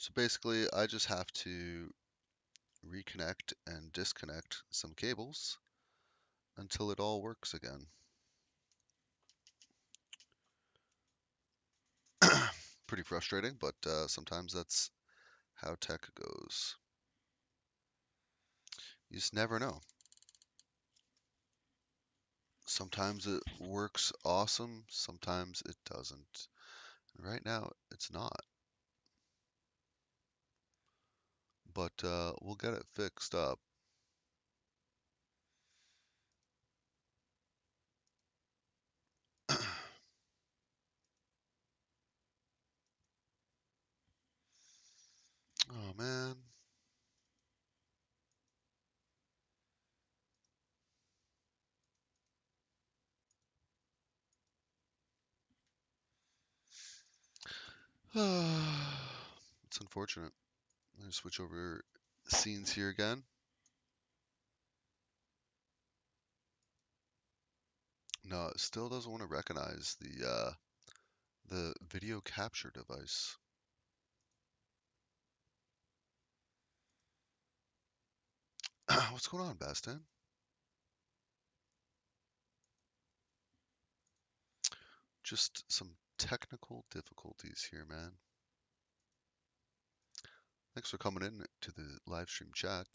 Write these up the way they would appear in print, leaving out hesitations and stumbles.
So basically, I just have to reconnect and disconnect some cables until it all works again. Pretty frustrating, but sometimes that's how tech goes. You just never know. Sometimes it works awesome, sometimes it doesn't. And right now, it's not. But we'll get it fixed up. Oh man. It's unfortunate. Let me switch over scenes here again. No, it still doesn't want to recognize the video capture device. What's going on, Bastin? Just some technical difficulties here, man. Thanks for coming in to the live stream chat.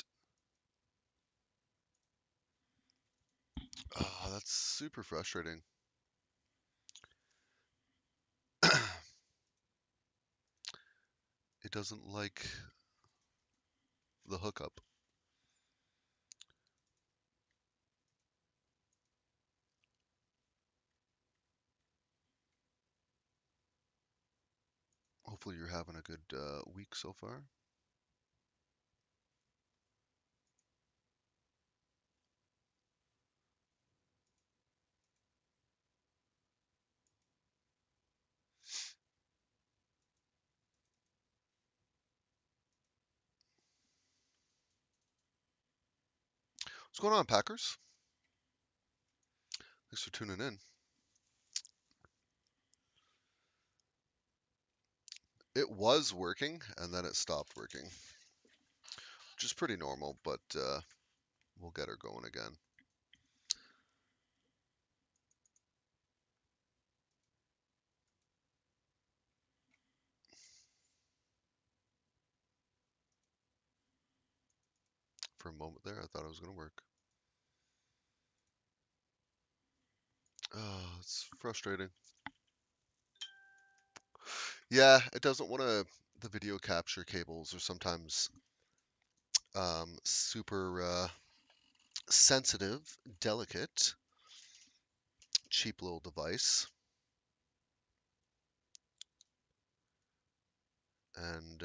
Oh, that's super frustrating. It doesn't like the hookup. Hopefully you're having a good week so far. What's going on, Packers? Thanks for tuning in. It was working, and then it stopped working, which is pretty normal, but we'll get her going again. For a moment there, I thought it was going to work. Oh, it's frustrating. Yeah, it doesn't want to. The video capture cables are sometimes super sensitive, delicate, cheap little device. And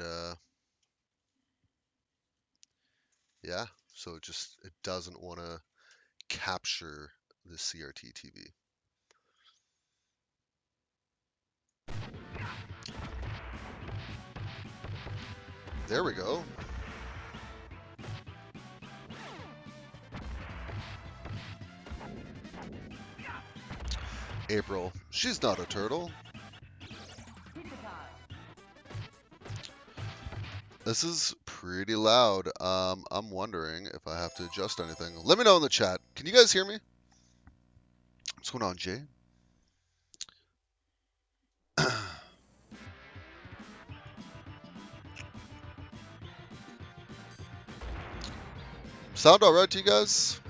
yeah, so it doesn't want to capture the CRT TV. There we go. April, she's not a turtle. This is pretty loud. I'm wondering if I have to adjust anything. Let me know in the chat. Can you guys hear me? What's going on, Jay? Sound alright to you guys?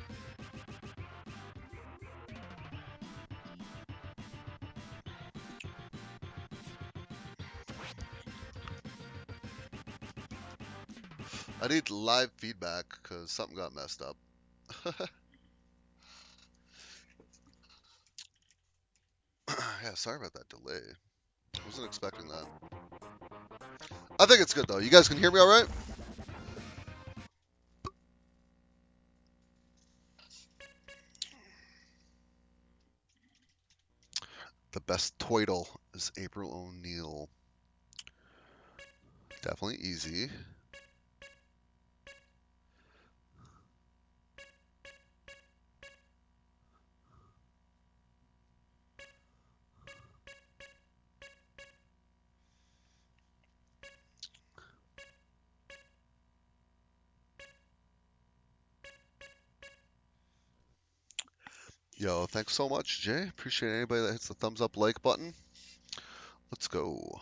I need live feedback because something got messed up. Yeah, sorry about that delay. Wasn't expecting that. I think it's good though. You guys can hear me alright? The best toidle is April O'Neil. Definitely easy. Yo, thanks so much, Jay. Appreciate anybody that hits the thumbs up like button. Let's go.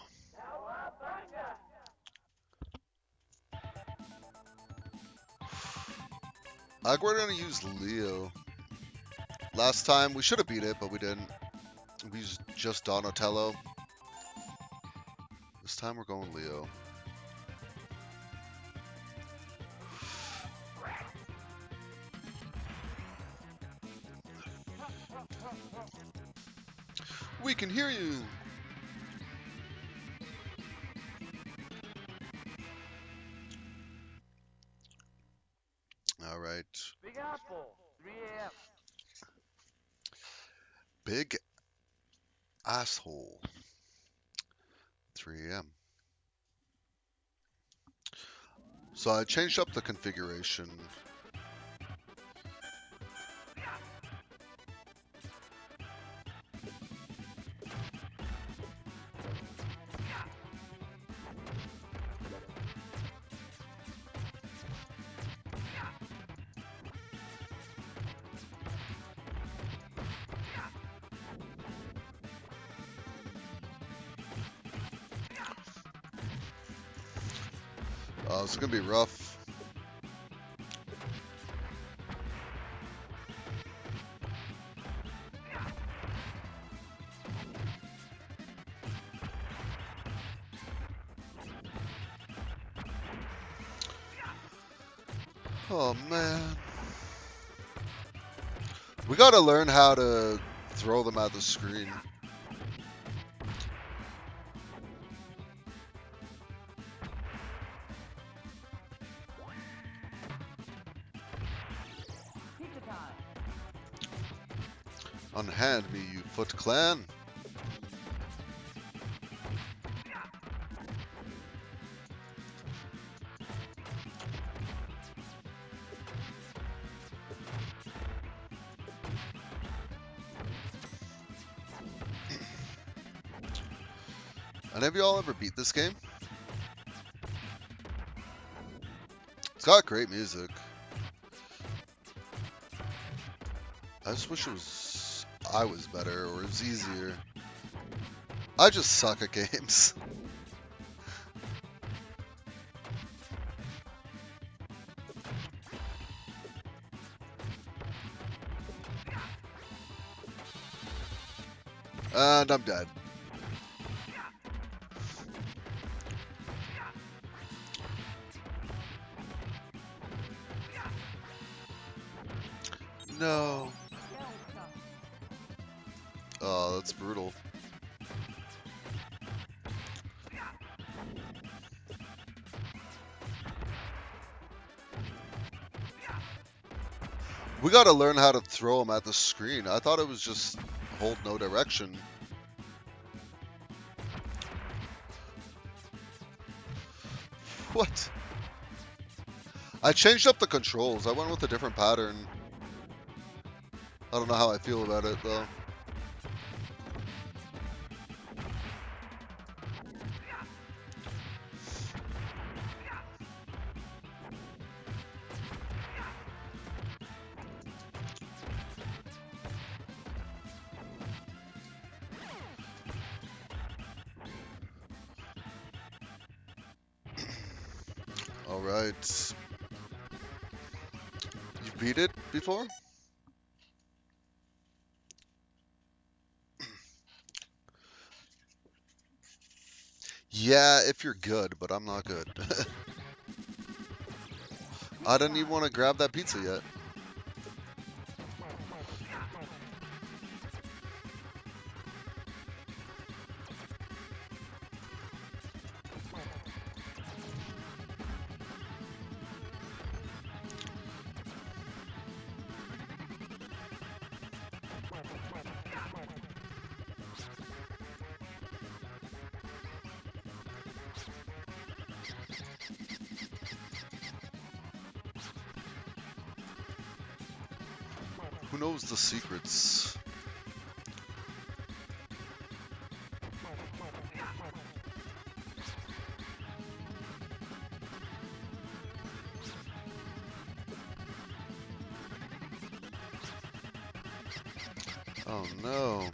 We're gonna use Leo. Last time we should have beat it, but we didn't. We used just Donatello. This time we're going Leo. We can hear you. All right. Big Apple, 3 a.m. Big asshole. 3 a.m. So I changed up the configuration. It's gonna be rough. Oh man. We gotta learn how to throw them at the screen. Pizza time. Unhand me, you Foot Clan. Any of y'all ever beat this game? It's got great music. I just wish I was better or it was easier. I just suck at games. And I'm dead. No. Oh, that's brutal. We gotta learn how to throw them at the screen. I thought it was just hold no direction. What? I changed up the controls. I went with a different pattern. I don't know how I feel about it though. All right. You beat it before? Yeah, if you're good, but I'm not good. I didn't even want to grab that pizza yet. Who knows the secrets? Oh no.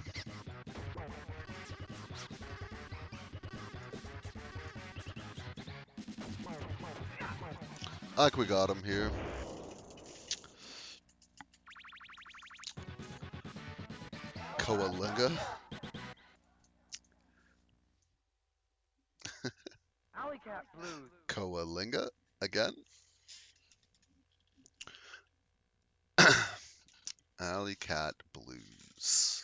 I think we got him here. Coalinga. Alley Cat Blues. Coalinga again. Alley Cat Blues.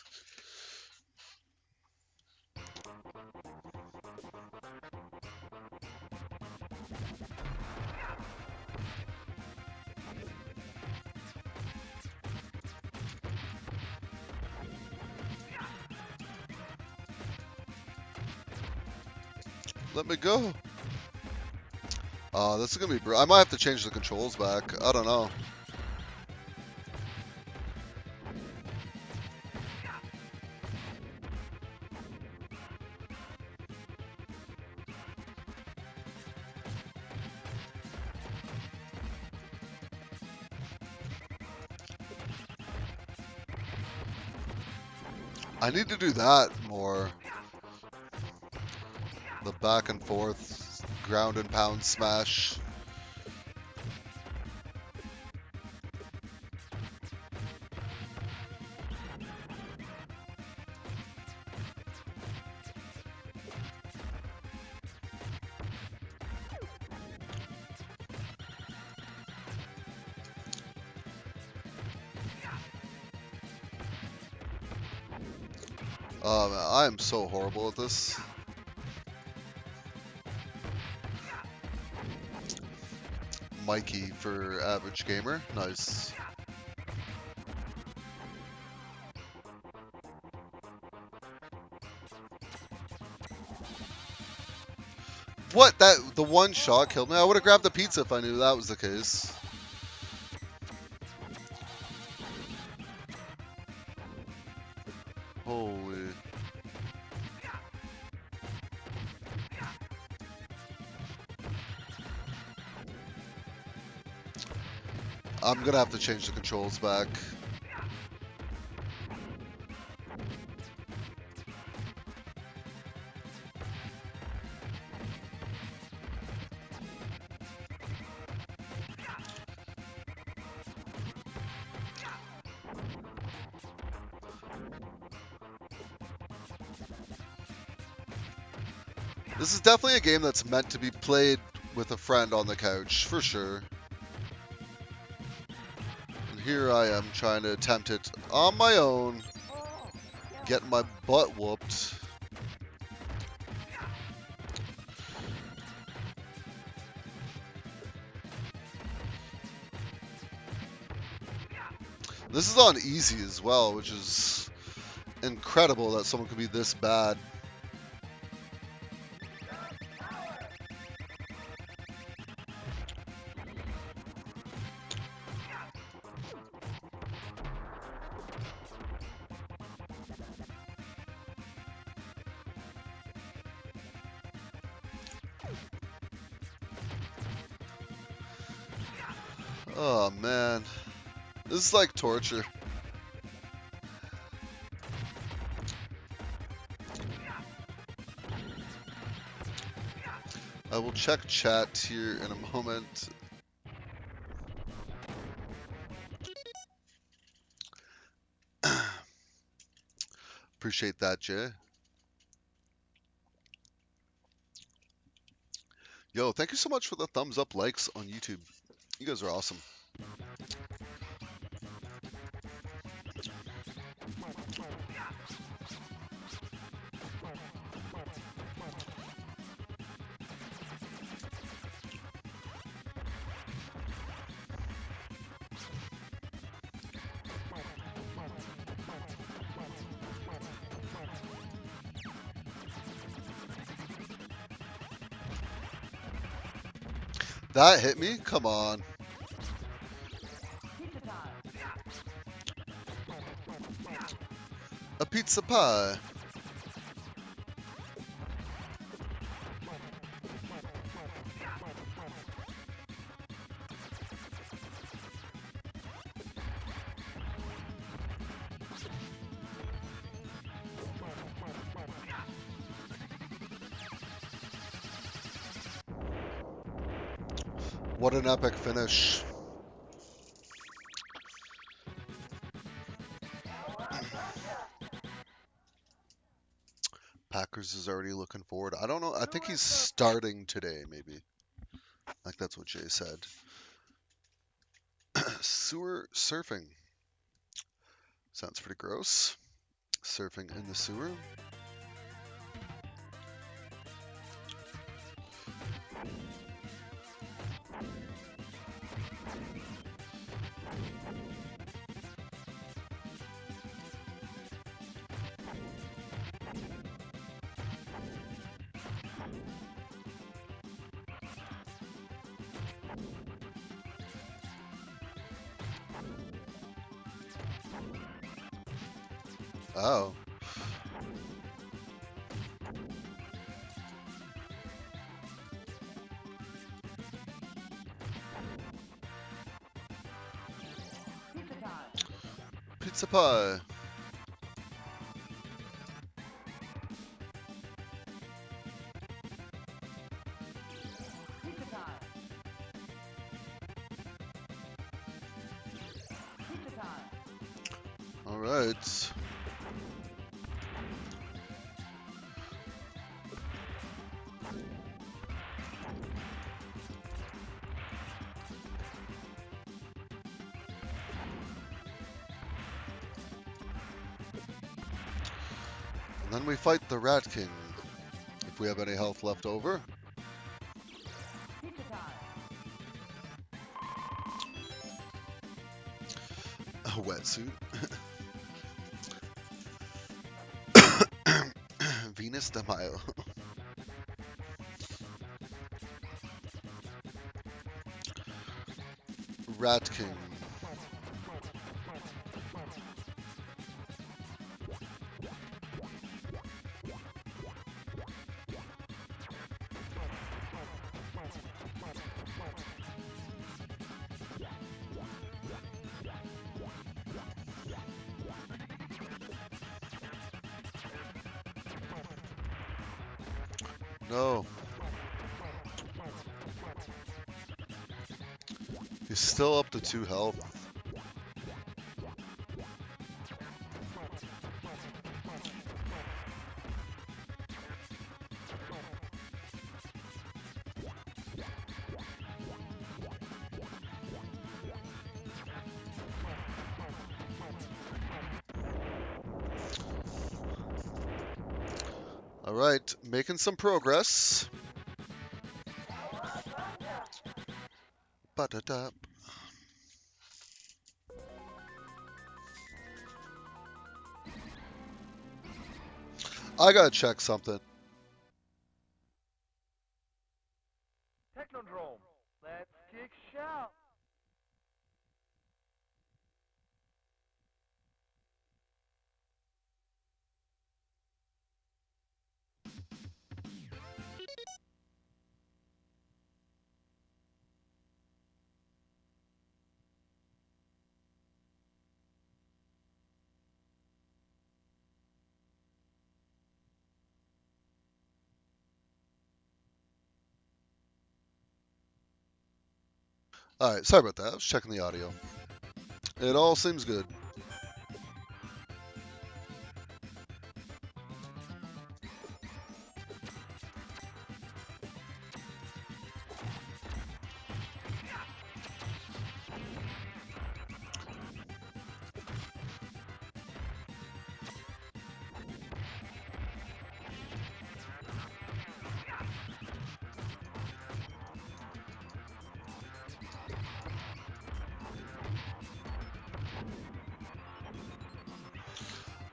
Let me go. This is gonna be. I might have to change the controls back. I don't know. I need to do that more. The back and forth, ground and pound smash. Oh man, I am so horrible at this. Mikey for average gamer. Nice. What? The one shot killed me? I would have grabbed the pizza if I knew that was the case. Holy. I'm gonna have to change the controls back. This is definitely a game that's meant to be played with a friend on the couch, for sure. And here I am trying to attempt it on my own, getting my butt whooped. This is on easy as well, which is incredible that someone could be this bad. Oh man, this is like torture. I will check chat here in a moment. Appreciate that, Jay. Yo, thank you so much for the thumbs up likes on YouTube. You guys are awesome. That hit me? Come on. A pizza pie. What an epic finish. Packers is already looking forward. I don't know. I think he's starting today, maybe. Like that's what Jay said. Sewer surfing. Sounds pretty gross. Surfing in the sewer. Oh. Pizza pie. All right. And then we fight the Rat King. If we have any health left over. A wetsuit. Venus de Milo. Rat King. No. He's still up to 2 health. All right, making some progress. Ba-da-da. I gotta check something. Technodrome. Let's kick shout. All right, sorry about that. I was checking the audio. It all seems good.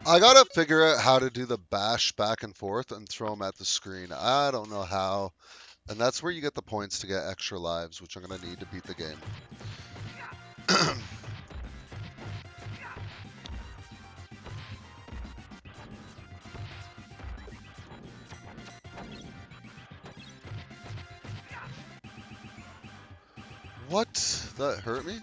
I gotta figure out how to do the bash back and forth and throw them at the screen. I don't know how. And that's where you get the points to get extra lives, which I'm gonna need to beat the game. What? That hurt me?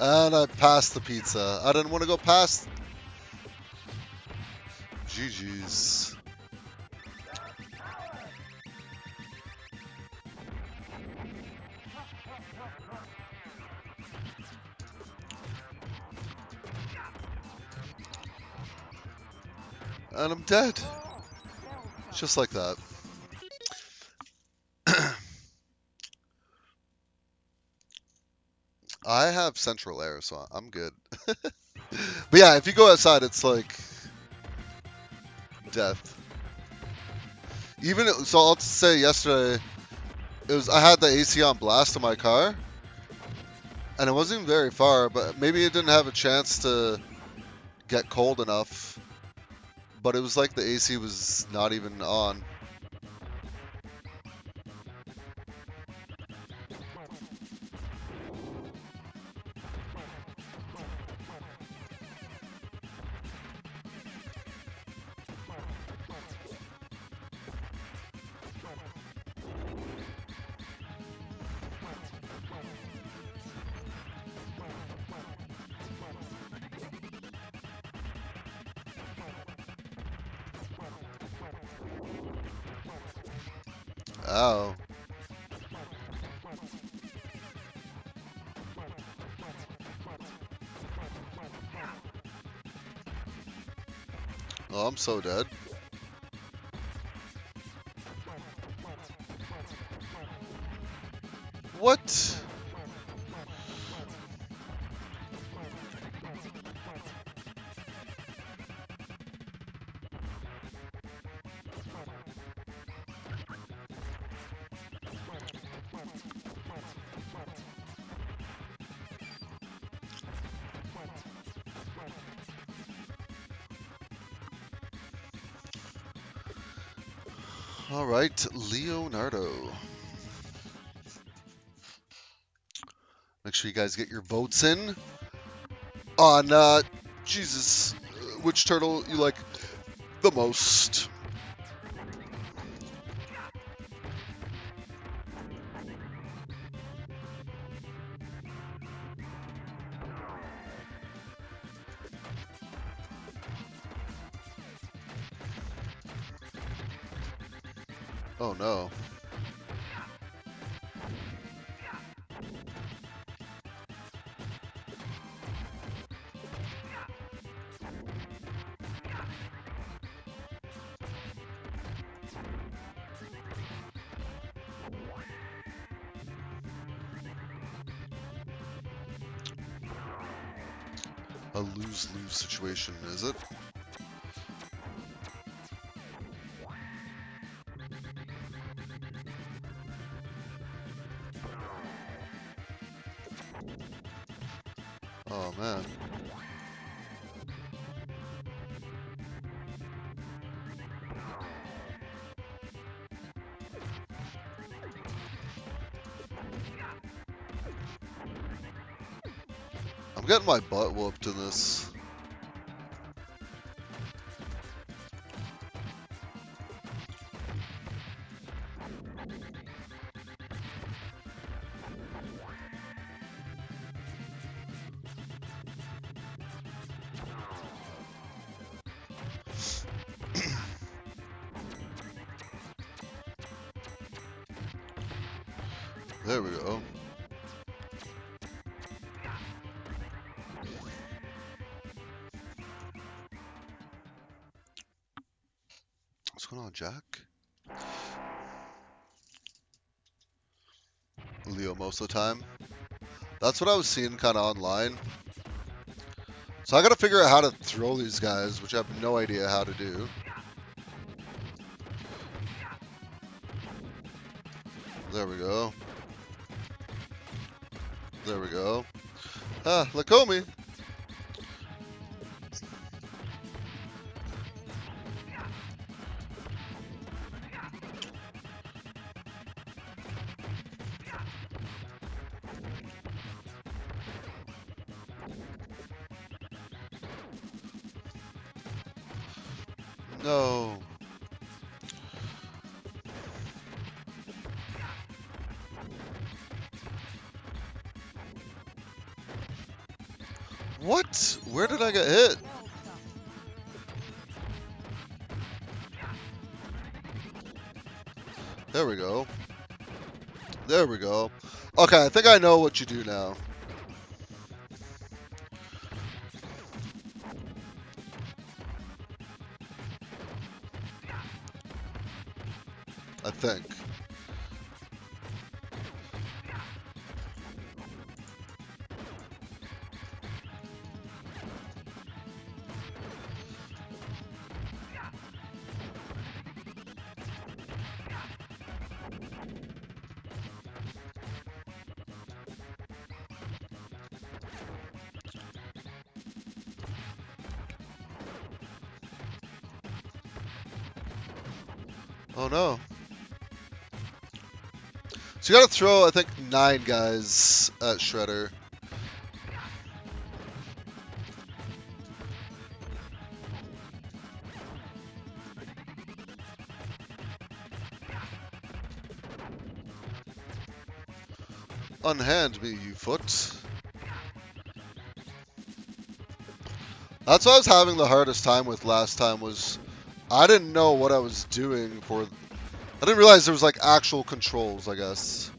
And I passed the pizza. I didn't want to go past. GG's. And I'm dead. Just like that. I have central air, so I'm good. But yeah, if you go outside, it's like death. Even so, I'll say yesterday, I had the AC on blast in my car, and it wasn't even very far, but maybe it didn't have a chance to get cold enough. But it was like the AC was not even on. Ow. Oh, I'm so dead. What? All right, Leonardo. Make sure you guys get your votes in on, Jesus, which turtle you like the most. Oh no. A lose-lose situation, is it? Oh man. I'm getting my butt whooped in this. There we go. What's going on, Jack? Leo most of the time. That's what I was seeing kind of online. So I gotta figure out how to throw these guys, which I have no idea how to do. There we go. There we go. Ah, Lakomi. No. What? Where did I get hit? There we go. There we go. Okay, I think I know what you do now. I think. Oh no. So you gotta throw, I think, 9 guys at Shredder. Unhand me, you foot. That's what I was having the hardest time with last time was I didn't know what I was doing for. I didn't realize there was like actual controls, I guess.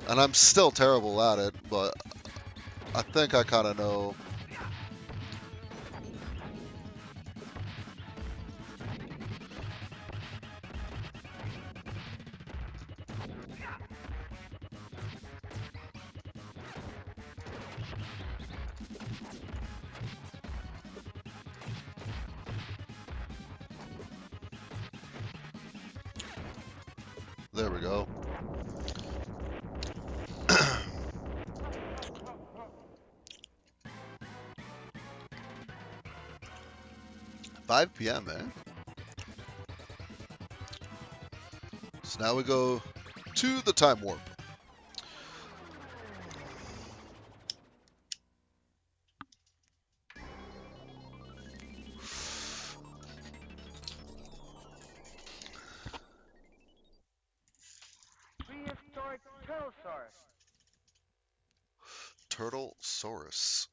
And I'm still terrible at it, but I think I kind of know. There we go. 5 p.m., man. So now we go to the time warp. Prehistoric Turtlesaurus. Turtlesaurus.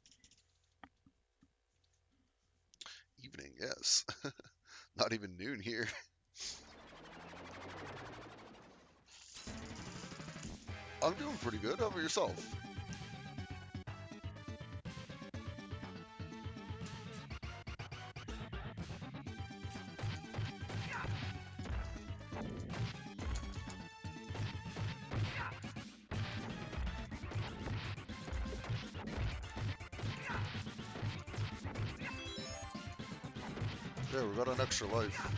Evening, yes. Not even noon here. I'm doing pretty good. How about yourself? There, we got an extra life.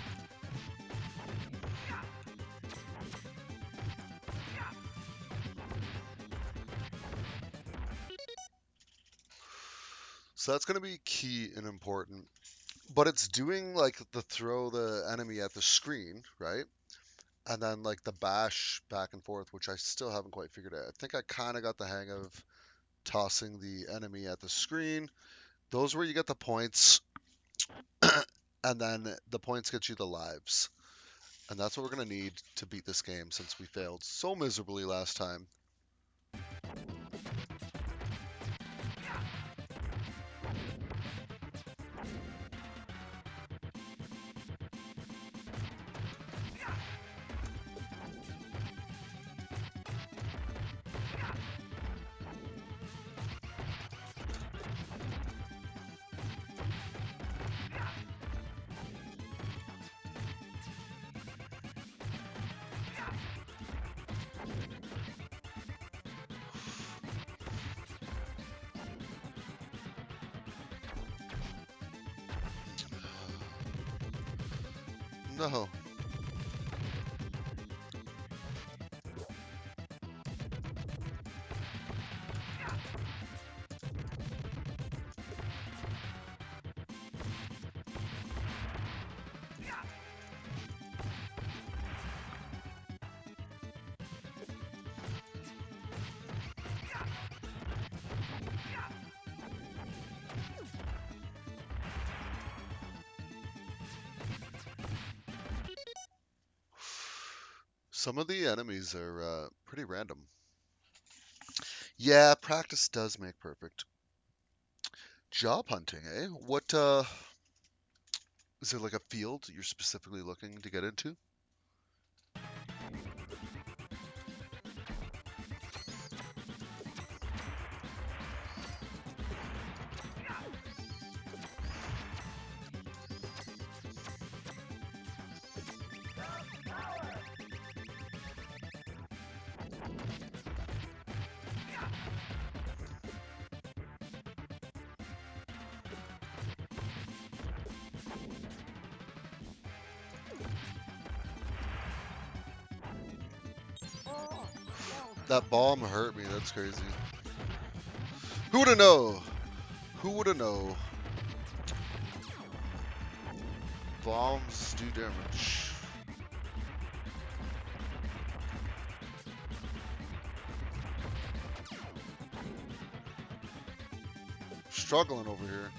So that's going to be key and important. But it's doing like the throw the enemy at the screen, right? And then like the bash back and forth, which I still haven't quite figured out. I think I kind of got the hang of tossing the enemy at the screen. Those where you get the points, and then the points get you the lives. And that's what we're going to need to beat this game since we failed so miserably last time. No. Some of the enemies are pretty random. Yeah, practice does make perfect. Job hunting, eh? What, is there like a field you're specifically looking to get into? That bomb hurt me, that's crazy. Who woulda know? Who woulda know? Bombs do damage. Struggling over here.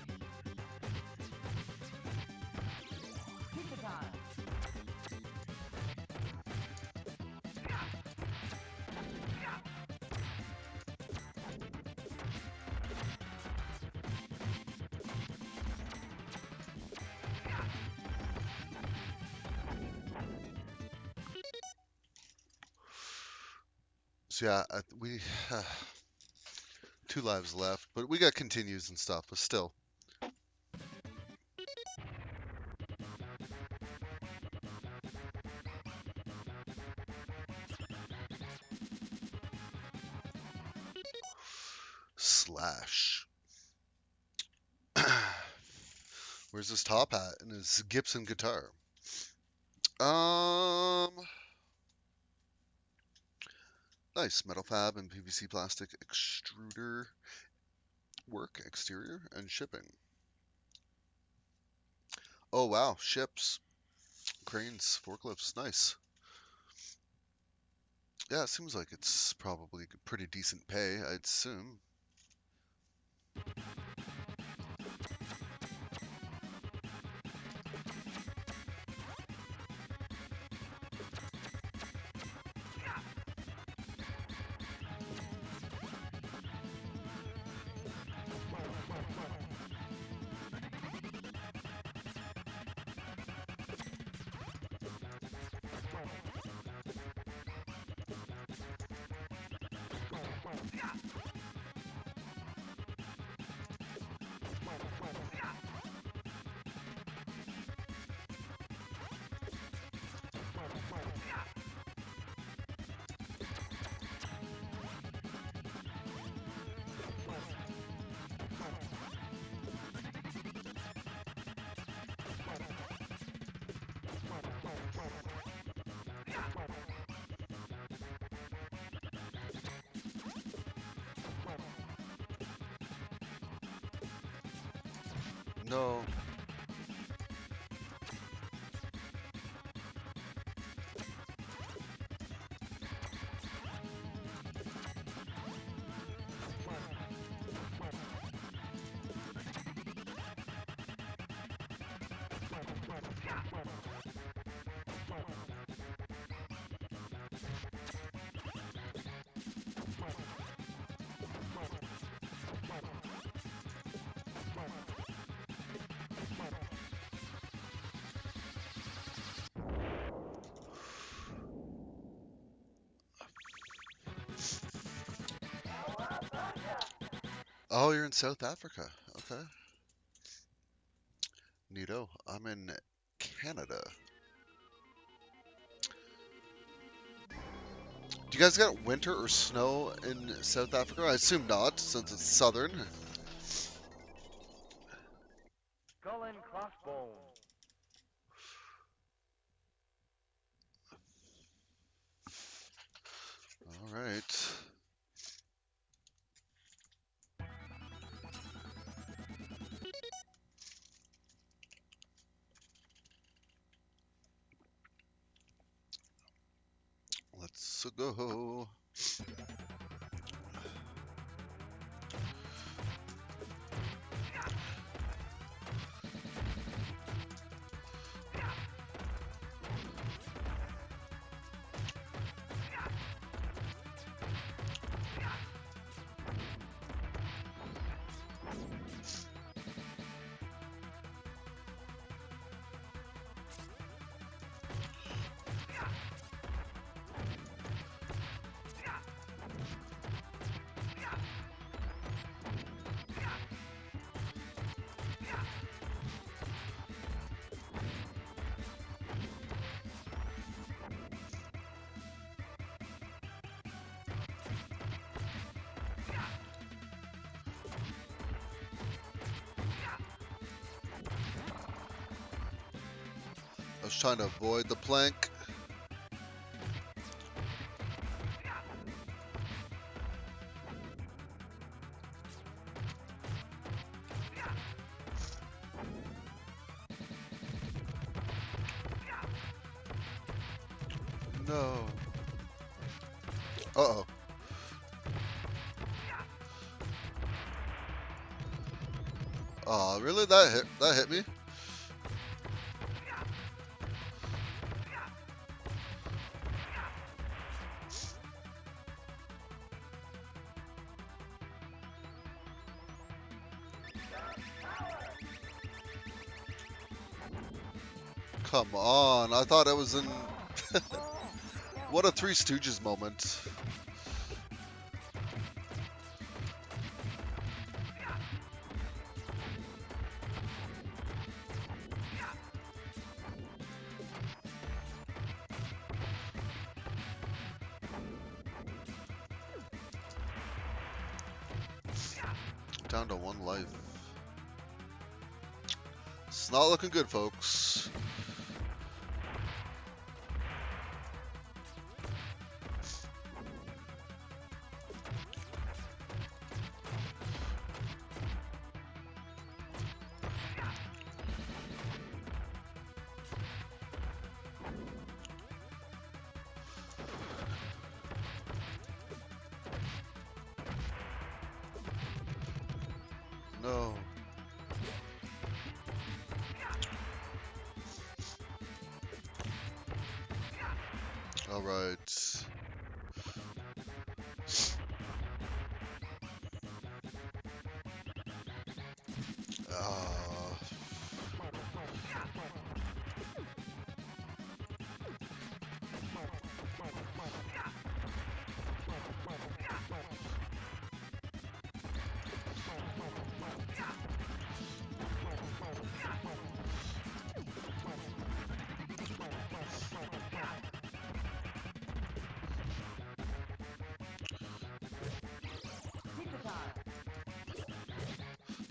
So yeah, we 2 lives left, but we got continues and stuff, but still. Slash. Where's his top hat and his Gibson guitar? Nice metal fab and PVC plastic extruder work, exterior and shipping. Oh wow, ships, cranes, forklifts, nice. Yeah, it seems like it's probably pretty decent pay, I'd assume. No. Oh, you're in South Africa. Okay. Neato. I'm in Canada. Do you guys got winter or snow in South Africa? I assume not, since it's southern. Skull and crossbones. All right. Let's go. was trying to avoid the plank. No. Uh-oh. Aw, really? That hit me? Come on, I thought I was in... What a Three Stooges moment. Down to 1 life. It's not looking good, folks. No. All right.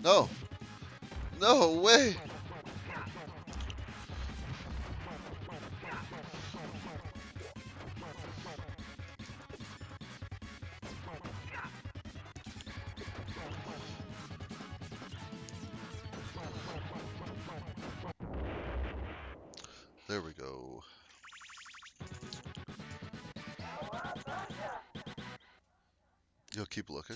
No. No way. There we go. You'll keep looking.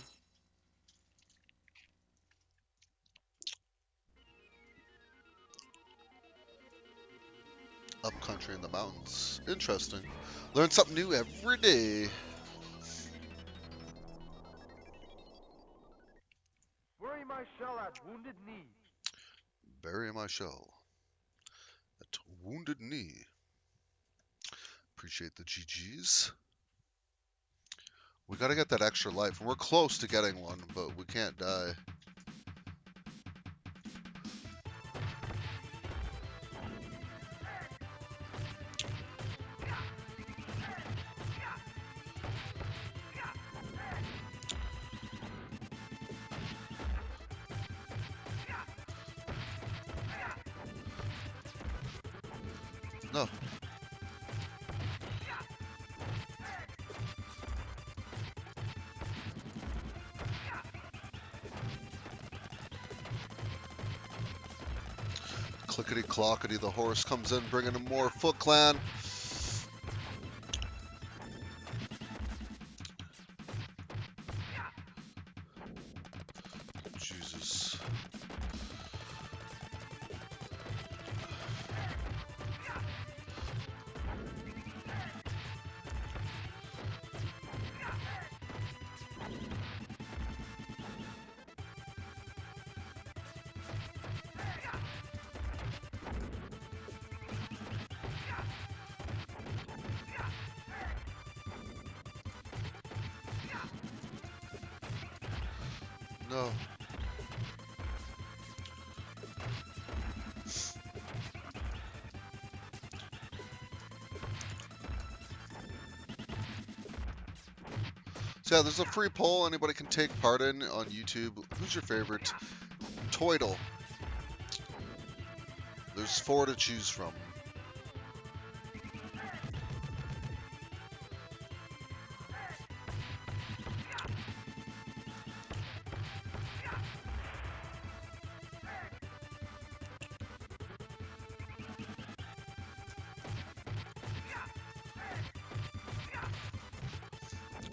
Up country in the mountains. Interesting. Learn something new every day. Bury my shell at Wounded Knee. Bury my shell at Wounded Knee. Appreciate the GGs. We gotta get that extra life. We're close to getting one, but we can't die. No. Clickety clockety, the horse comes in, bringing in more Foot Clan. Jesus. No. So yeah, there's a free poll anybody can take part in on YouTube. Who's your favorite Toidle? There's 4 to choose from.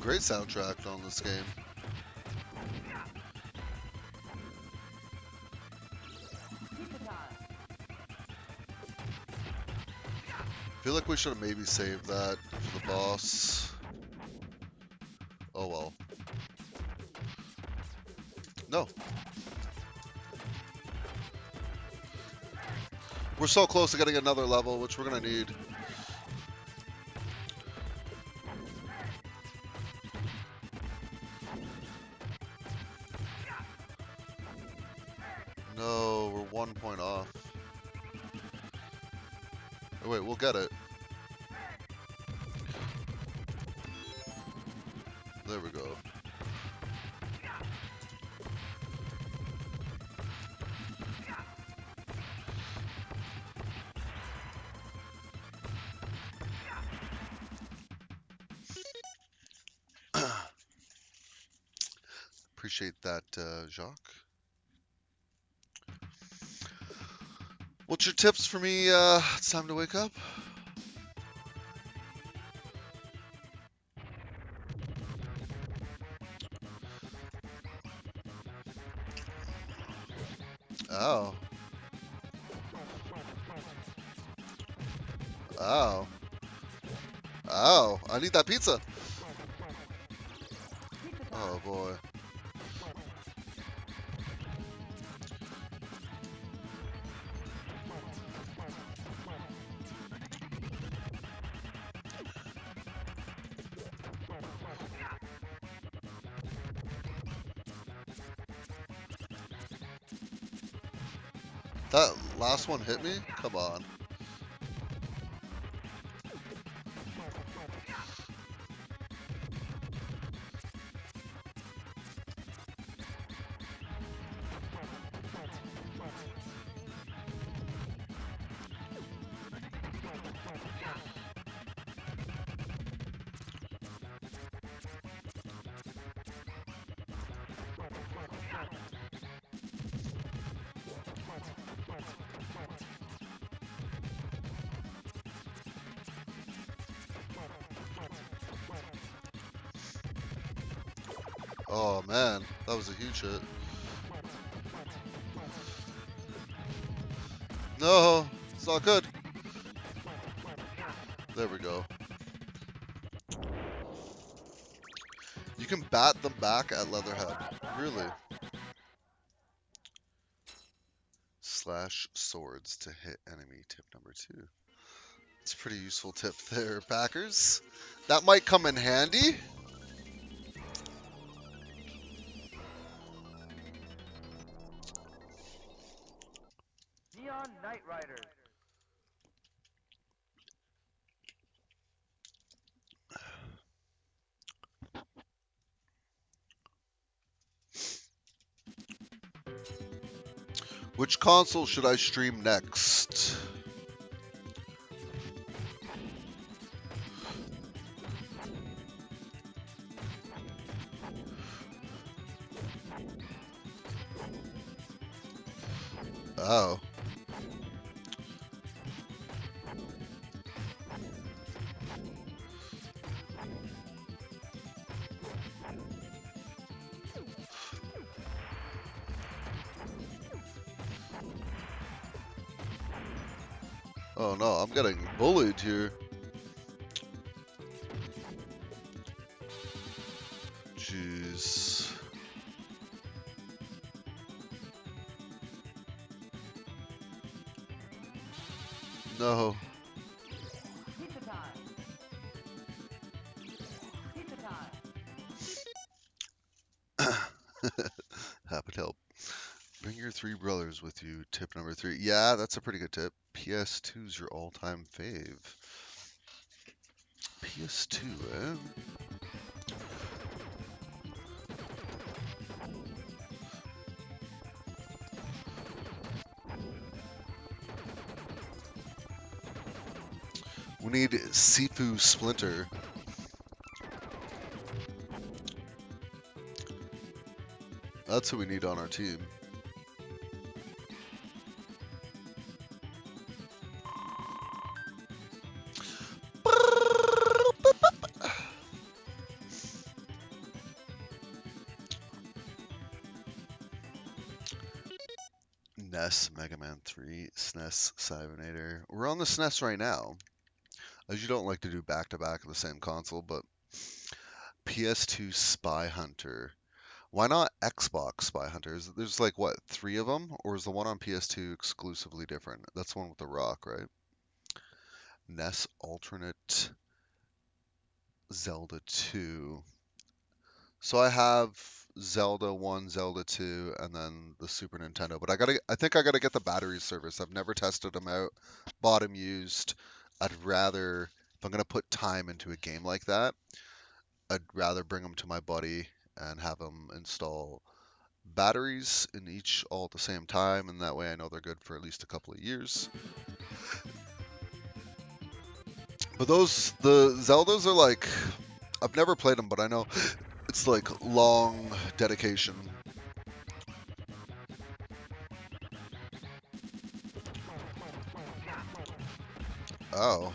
Great soundtrack on this game. I feel like we should have maybe saved that for the boss. Oh well. No. We're so close to getting another level, which we're gonna need. No, we're 1 point off. Oh, wait, we'll get it. There we go. Appreciate that, Jacques. What's your tips for me? It's time to wake up. Oh. Oh. Oh, I need that pizza. Oh boy. That last one hit me? Come on. Oh man, that was a huge hit. No, it's not good. There we go. You can bat them back at Leatherhead. Really? Slash swords to hit enemy, tip number 2. It's a pretty useful tip there, Packers. That might come in handy. Neon Knight Riders. Which console should I stream next? Oh. Oh no, I'm getting bullied here. Jeez. No. Pizza time. Pizza time. Happy to help. Bring your 3 brothers with you. Tip number 3. Yeah, that's a pretty good tip. PS2's your all-time fave. PS2, eh? We need Sifu Splinter. That's who we need on our team. NES Mega Man 3, SNES Cybernator. We're on the SNES right now. As you don't like to do back-to-back of the same console, but PS2 Spy Hunter. Why not Xbox Spy Hunter? There's like, what, 3 of them? Or is the one on PS2 exclusively different? That's the one with the rock, right? NES Alternate Zelda 2. So I have Zelda 1, Zelda 2, and then the Super Nintendo. But I think I gotta get the battery service. I've never tested them out, bought them used. I'd rather, if I'm gonna put time into a game like that, I'd rather bring them to my buddy and have him install batteries in each all at the same time, and that way I know they're good for at least a couple of years. But the Zeldas are like, I've never played them, but I know it's like long dedication. Oh.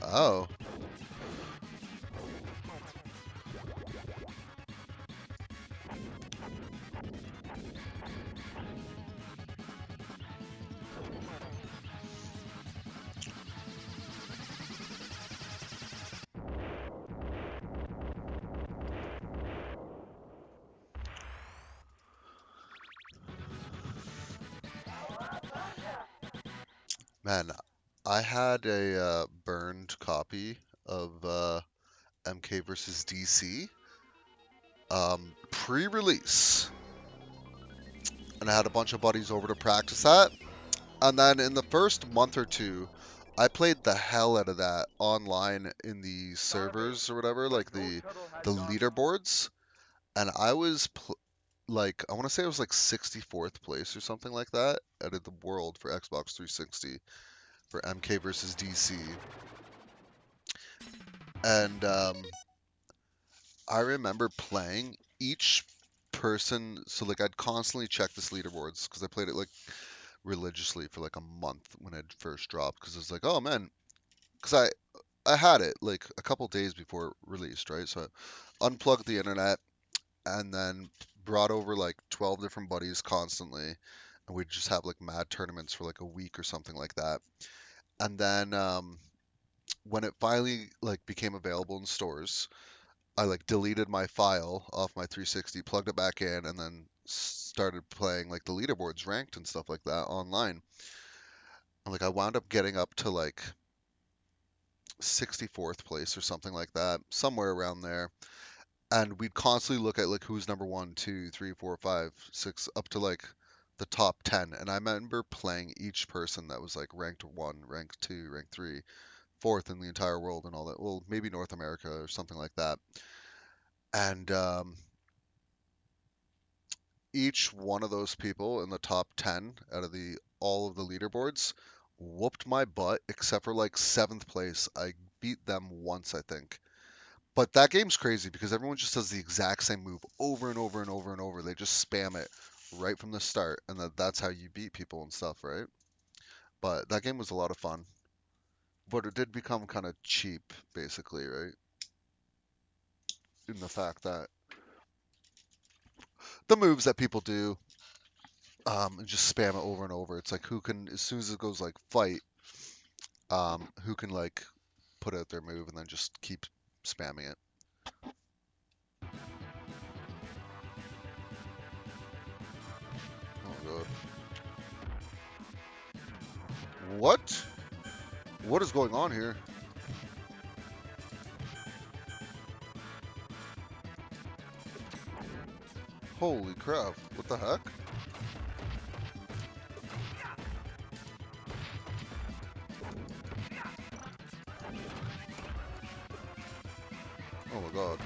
Oh. Man, I had a burned copy of MK versus DC pre-release, and I had a bunch of buddies over to practice that. And then in the first month or two, I played the hell out of that online in the servers or whatever, like the leaderboards, and I was like, I want to say it was like 64th place or something like that out of the world for Xbox 360 for MK versus DC. And I remember playing each person, so like I'd constantly check this leaderboards because I played it like religiously for like a month when it first dropped, because it's like, oh man, because I had it like a couple days before it released, right? So I unplugged the internet and then brought over like 12 different buddies constantly, and we'd just have like mad tournaments for like a week or something like that. And then when it finally like became available in stores, I like deleted my file off my 360, plugged it back in, and then started playing like the leaderboards ranked and stuff like that online. And like I wound up getting up to like 64th place or something like that, somewhere around there. And we'd constantly look at like who's number 1, 2, 3, 4, 5, 6, up to like the top 10. And I remember playing each person that was like ranked 1, ranked 2, ranked 3, fourth in the entire world and all that. Well, maybe North America or something like that. And each one of those people in the top 10 out of the all of the leaderboards whooped my butt, except for like 7th place. I beat them once, I think. But that game's crazy because everyone just does the exact same move over and over and over and over. They just spam it right from the start, and that's how you beat people and stuff, right? But that game was a lot of fun. But it did become kind of cheap, basically, right? In the fact that the moves that people do, and just spam it over and over. It's like who can, as soon as it goes like fight, who can like put out their move and then just keep spamming it. Oh god. What? What is going on here? Holy crap. What the heck? Oh my god.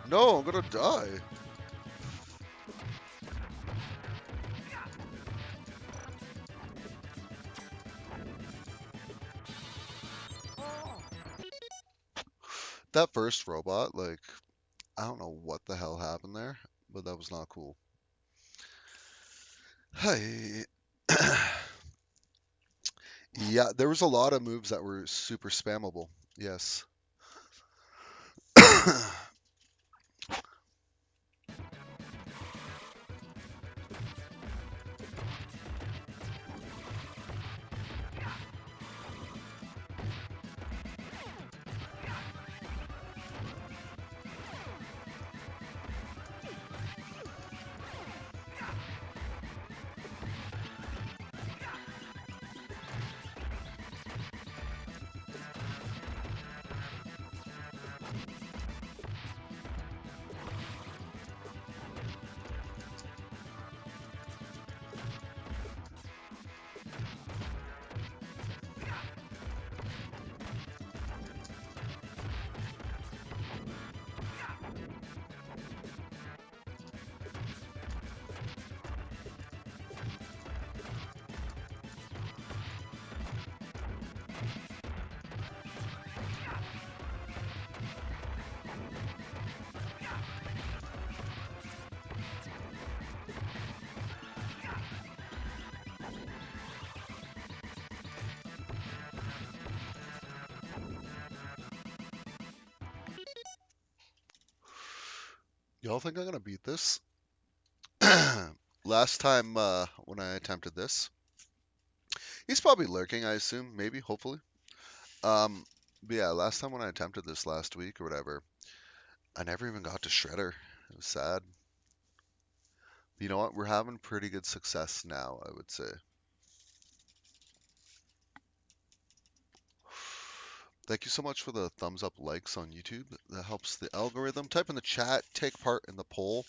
No, I'm gonna die. That first robot, like, I don't know what the hell happened there, but that was not cool. Hey. Yeah, there was a lot of moves that were super spammable. Yes. Y'all think I'm gonna beat this? Last time when I attempted this, he's probably lurking, I assume, maybe, hopefully. Um, but yeah, last time when I attempted this last week or whatever, I never even got to Shredder. It was sad. But you know what? We're having pretty good success now, I would say. Thank you so much for the thumbs up likes on YouTube. That helps the algorithm. Type in the chat, take part in the poll.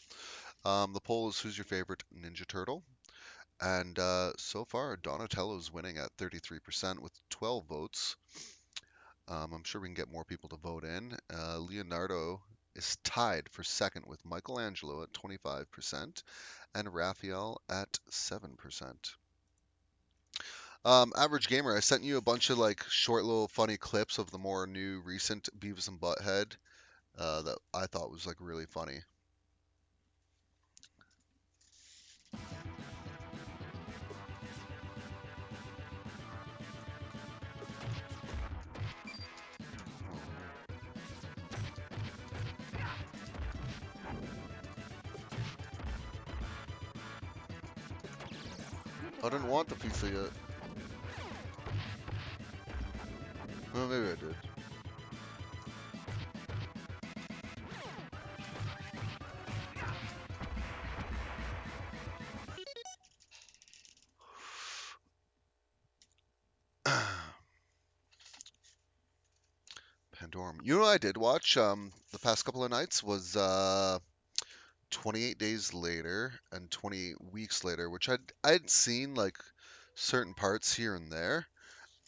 The poll is who's your favorite Ninja Turtle? And so far, Donatello's winning at 33% with 12 votes. I'm sure we can get more people to vote in. Leonardo is tied for second with Michelangelo at 25% and Raphael at 7%. Average Gamer, I sent you a bunch of like short little funny clips of the more new recent Beavis and Butthead that I thought was like really funny. I didn't want the pizza yet. Well, maybe I did. Pandorum. You know what I did watch the past couple of nights was 28 Days Later and 28 Weeks Later, which I'd seen like certain parts here and there,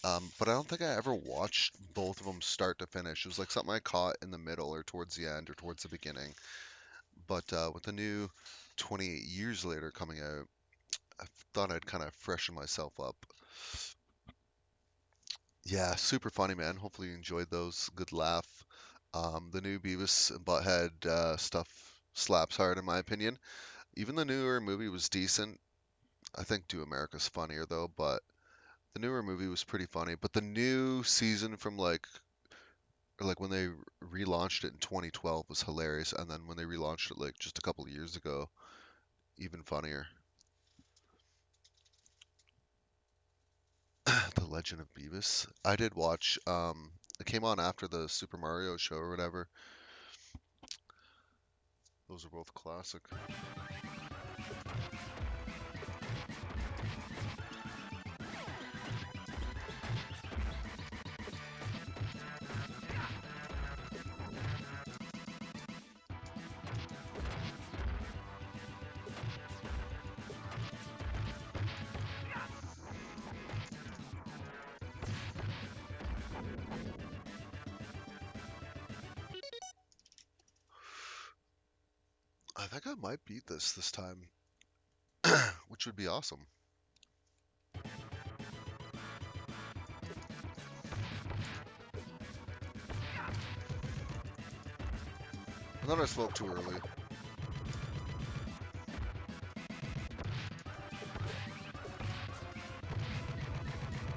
but I don't think I ever watched both of them start to finish. It was like something I caught in the middle or towards the end or towards the beginning. But with the new 28 Years Later coming out, I thought I'd kind of freshen myself up. Yeah, super funny, man. Hopefully you enjoyed those. Good laugh. The new Beavis and Butthead stuff slaps hard, in my opinion. Even the newer movie was decent. I think Do America's funnier though, but the newer movie was pretty funny. But the new season from like when they relaunched it in 2012 was hilarious, and then when they relaunched it like just a couple of years ago, even funnier. The Legend of Beavis. I did watch. It came on after the Super Mario show or whatever. Those are both classic. I think I might beat this time, which would be awesome. And then I smoked too early.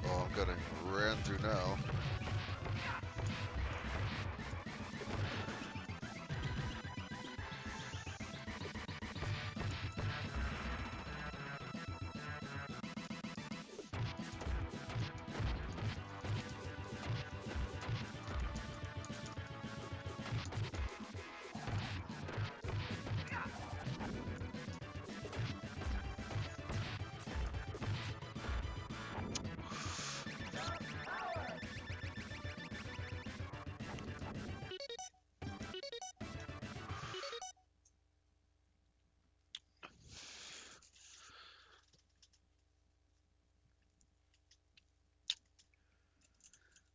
Oh, I'm getting ran through now.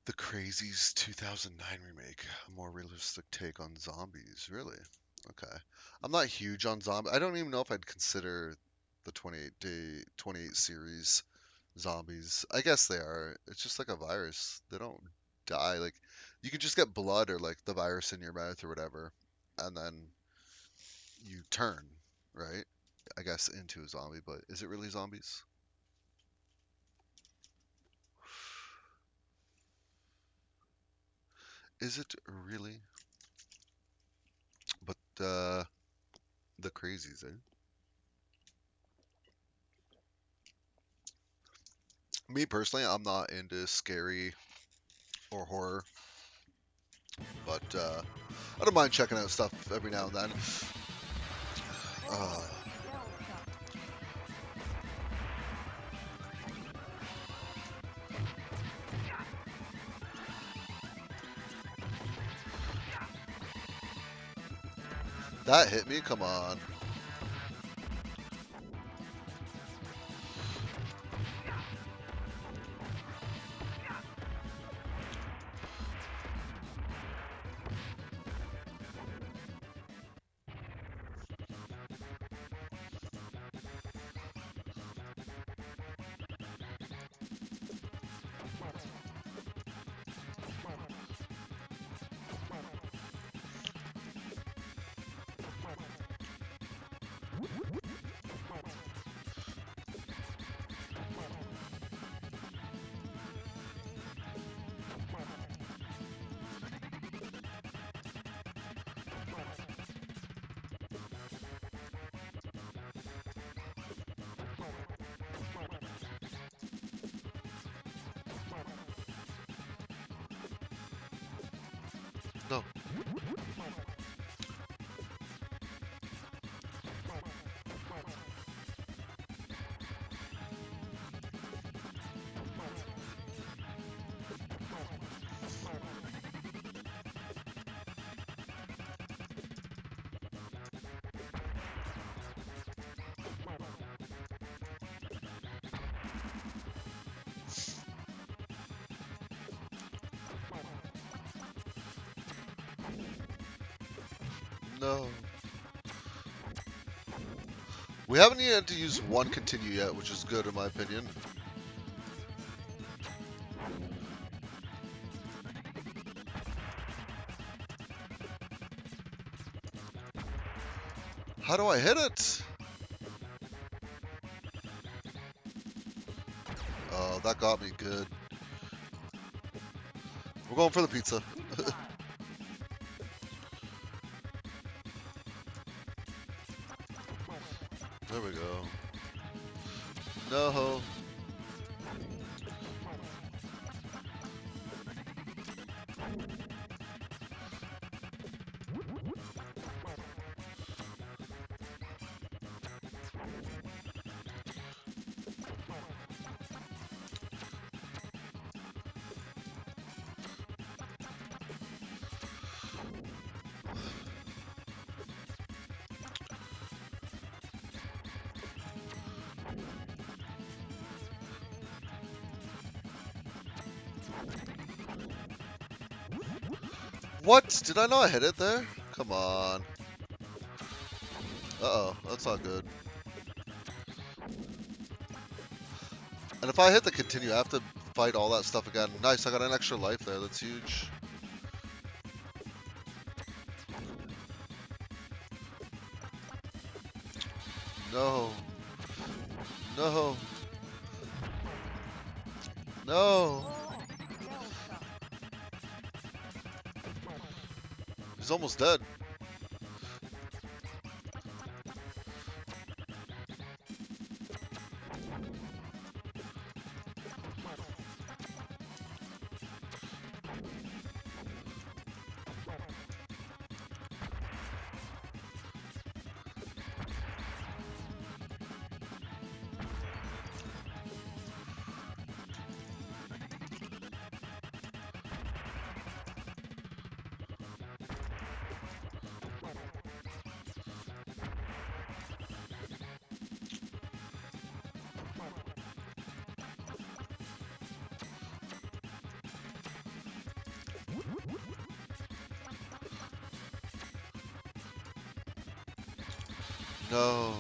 The Crazies 2009 remake, a more realistic take on zombies. Really? Okay. I'm not huge on zombies. I don't even know if I'd consider the 28 series zombies. I guess they are. It's just like a virus. They don't die. Like, you can just get blood or like the virus in your mouth or whatever, and then you turn, right? I guess into a zombie, but is it really zombies? Is it really? But the Crazies, eh? Me personally, I'm not into scary or horror, but I don't mind checking out stuff every now and then. Uh, that hit me. Come on. No. No. We haven't yet to use one continue yet, which is good in my opinion. How do I hit it? Oh, that got me good. We're going for the pizza. There we go. No. What? Did I not hit it there? Come on. Uh-oh, that's not good. And if I hit the continue, I have to fight all that stuff again. Nice, I got an extra life there. That's huge. No. No. No. He's almost dead. No.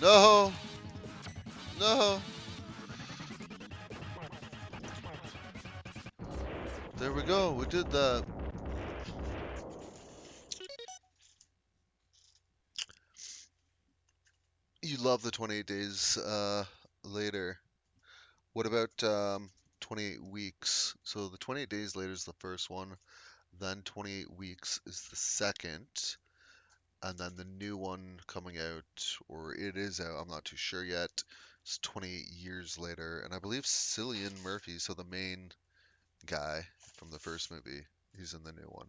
No. No. There we go. We did that. You love the 28 days later. What about 28 weeks? So the 28 days later is the first one. Then 28 weeks is the second. And then the new one coming out, or it is out, I'm not too sure yet. It's 28 years later. And I believe Cillian Murphy, so the main guy from the first movie, he's in the new one.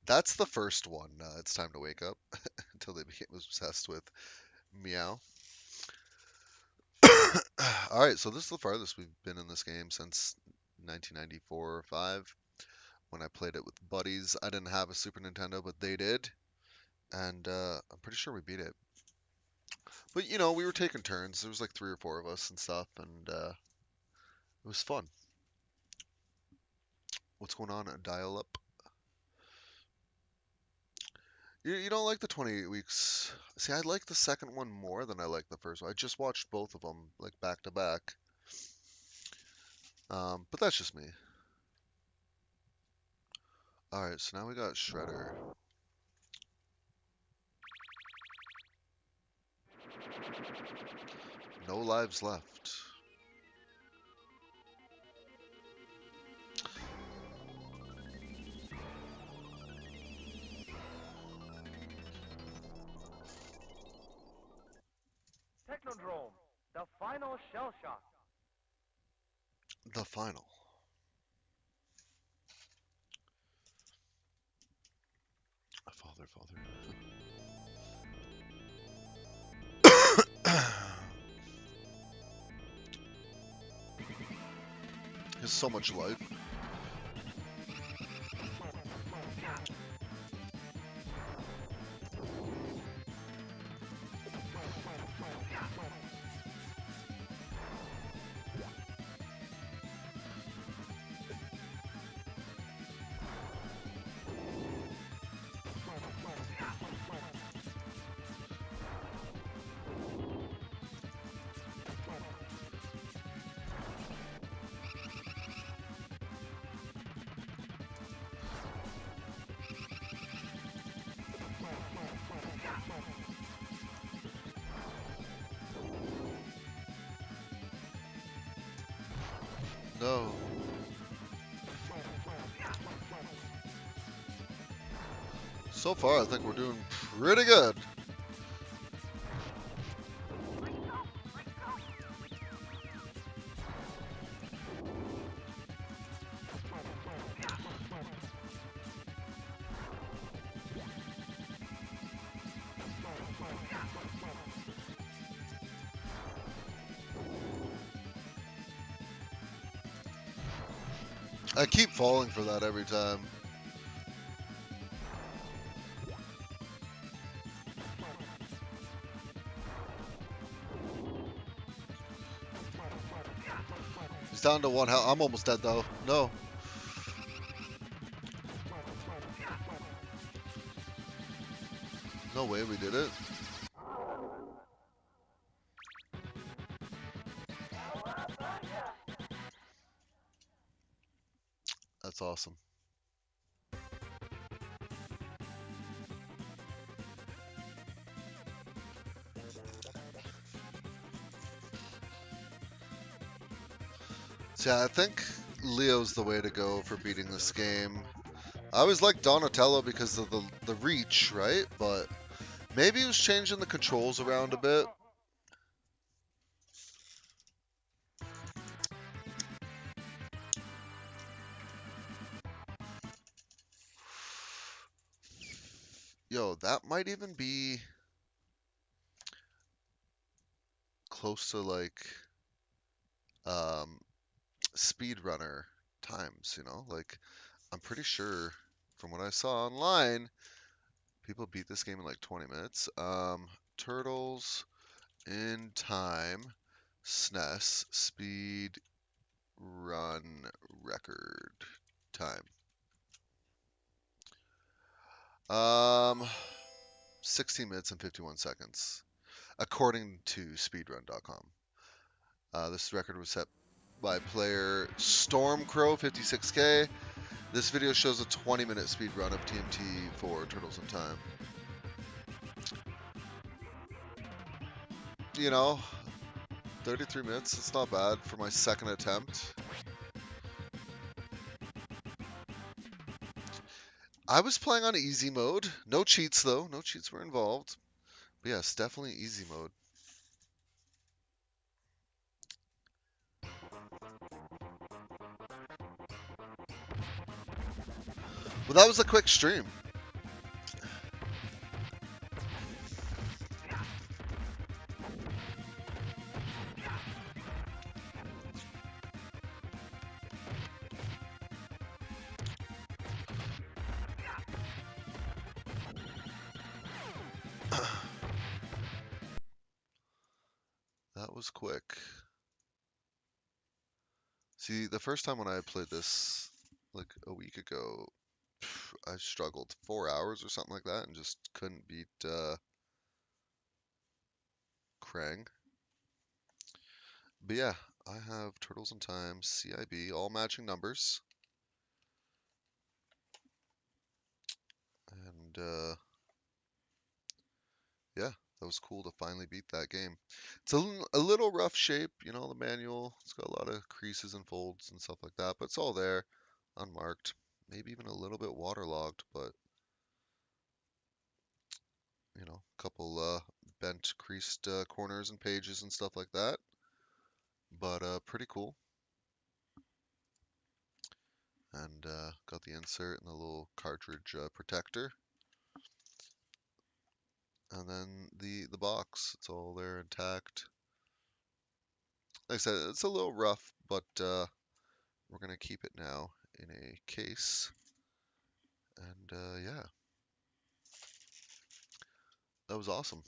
That's the first one. It's time to wake up until they became obsessed with meow. All right, so this is the farthest we've been in this game since 1994 or 5 when I played it with buddies. I didn't have a Super Nintendo, but they did, and I'm pretty sure we beat it. But you know, we were taking turns. There was like 3 or 4 of us and stuff, and it was fun. What's going on? A dial up? You don't like the 28 weeks. See, I like the second one more than I like the first one. I just watched both of them like back to back. But that's just me. Alright, so now we got Shredder. No lives left. Technodrome, the final shell shock. The final. Father, father. He has so much life. No. So far, I think we're doing pretty good. I keep falling for that every time. He's down to 1 health. I'm almost dead though. No. No way we did it. That's awesome. So yeah, I think Leo's the way to go for beating this game. I always liked Donatello because of the reach, right? But maybe he was changing the controls around a bit. Yo, that might even be close to like um, speedrunner times, you know? Like, I'm pretty sure from what I saw online, people beat this game in like 20 minutes. Turtles in time, SNES, speed run record time. Um, 16 minutes and 51 seconds, according to speedrun.com. This record was set by player Stormcrow 56K. This video shows a 20-minute speed run of TMT for Turtles in Time. You know, 33 minutes, it's not bad for my second attempt. I was playing on easy mode. No cheats, though. No cheats were involved. But yes, definitely easy mode. Well, that was a quick stream. That was quick. See, the first time when I played this, like a week ago, I struggled 4 hours or something like that and just couldn't beat Krang. But yeah, I have Turtles in Time, CIB, all matching numbers. And yeah, that was cool to finally beat that game. It's a little rough shape, you know, the manual. It's got a lot of creases and folds and stuff like that, but it's all there, unmarked. Maybe even a little bit waterlogged, but you know, a couple bent, creased corners and pages and stuff like that. But pretty cool. And got the insert and the little cartridge protector. And then the box, it's all there intact. Like I said, it's a little rough, but we're gonna keep it now in a case. And yeah, that was awesome.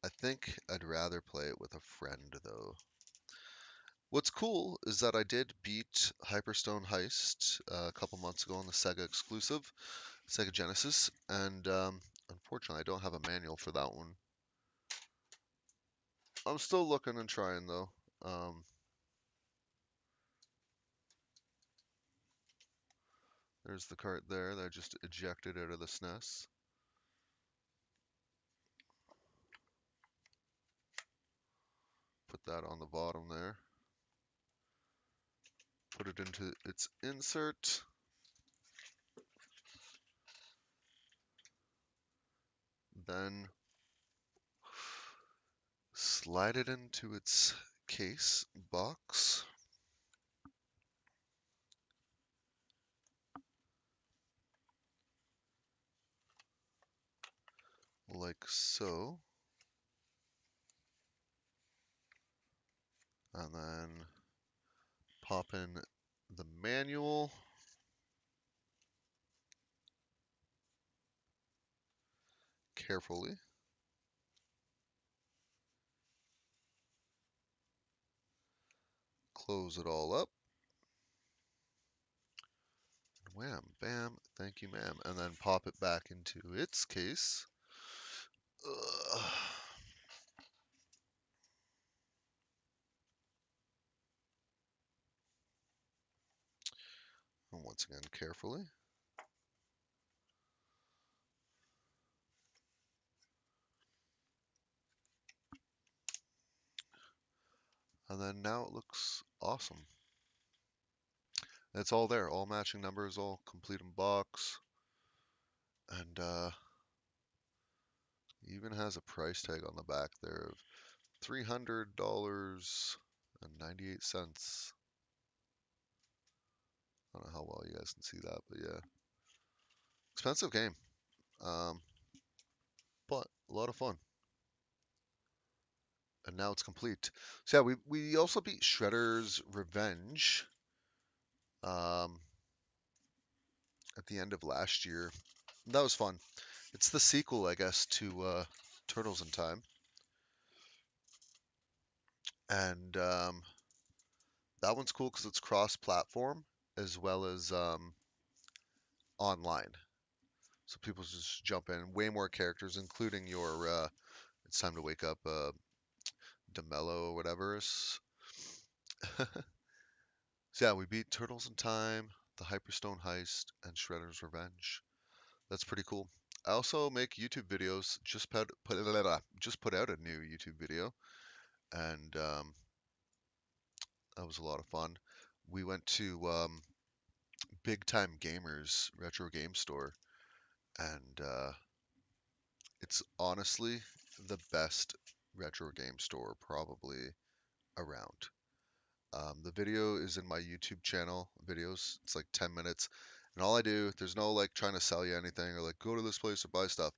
I think I'd rather play it with a friend though. What's cool is that I did beat Hyperstone Heist a couple months ago on the Sega exclusive, Sega Genesis, and unfortunately I don't have a manual for that one. I'm still looking and trying though. There's the cart there that I just ejected out of the SNES. Put that on the bottom there. Put it into its insert. Then slide it into its case box. Like so. And then pop in the manual. Carefully. close it all up. Wham, bam, thank you, ma'am. And then pop it back into its case. Ugh. And once again, carefully. And then now it looks awesome. And it's all there, all matching numbers, all complete in box. And even has a price tag on the back there of $300.98. I don't know how well you guys can see that, but yeah. Expensive game. Um, but a lot of fun. And now it's complete. So yeah, we also beat Shredder's Revenge um, at the end of last year. That was fun. It's the sequel, I guess, to Turtles in Time, and that one's cool because it's cross-platform as well as online. So people just jump in. Way more characters, including your It's Time to Wake Up, DeMello or whatever. So yeah, we beat Turtles in Time, the Hyperstone Heist, and Shredder's Revenge. That's pretty cool. I also make YouTube videos. Just put out a new YouTube video, and that was a lot of fun. We went to Big Time Gamers retro game store, and it's honestly the best retro game store probably around. The video is in my YouTube channel videos. It's like 10 minutes. And all I do, there's no like trying to sell you anything or like go to this place or buy stuff.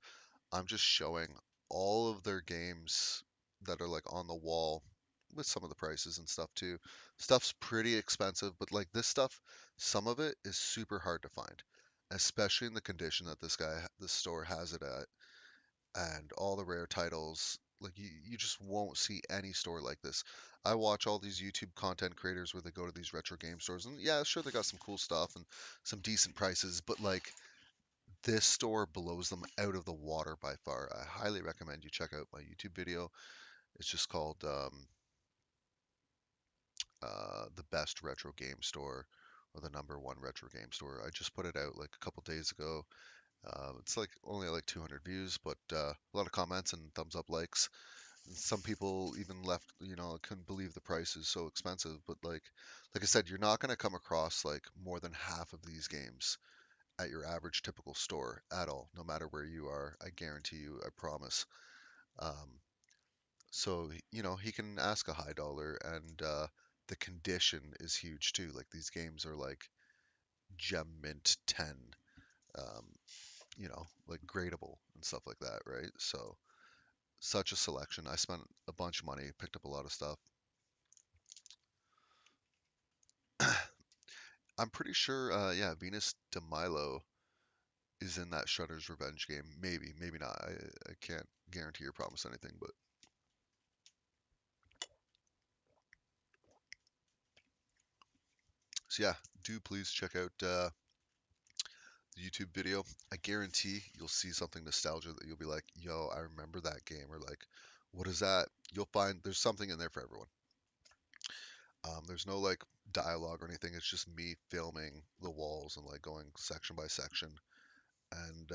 I'm just showing all of their games that are like on the wall with some of the prices and stuff too. Stuff's pretty expensive, but like this stuff, some of it is super hard to find, especially in the condition that this store has it at, and all the rare titles. Like you just won't see any store like this. I watch all these YouTube content creators where they go to these retro game stores, and yeah, sure they got some cool stuff and some decent prices, but like this store blows them out of the water by far. I highly recommend you check out my YouTube video. It's just called the best retro game store or the number one retro game store. I just put it out like a couple days ago. It's like only like 200 views, but a lot of comments and thumbs up likes. And some people even left, couldn't believe the price is so expensive. But like I said, you're not going to come across like more than half of these games at your average typical store at all, no matter where you are. I guarantee you, I promise. Um, so he can ask a high dollar, and the condition is huge too. Like these games are like gem mint 10, um, like gradable and stuff like that, right? So such a selection. I spent a bunch of money, picked up a lot of stuff. I'm pretty sure, yeah, Venus de Milo is in that Shredder's Revenge game. Maybe, maybe not. I can't guarantee or promise anything, but so yeah, do please check out the YouTube video. I guarantee you'll see something nostalgia that you'll be like, yo, I remember that game, or like, what is that? You'll find there's something in there for everyone. There's no like dialogue or anything. It's just me filming the walls and like going section by section, and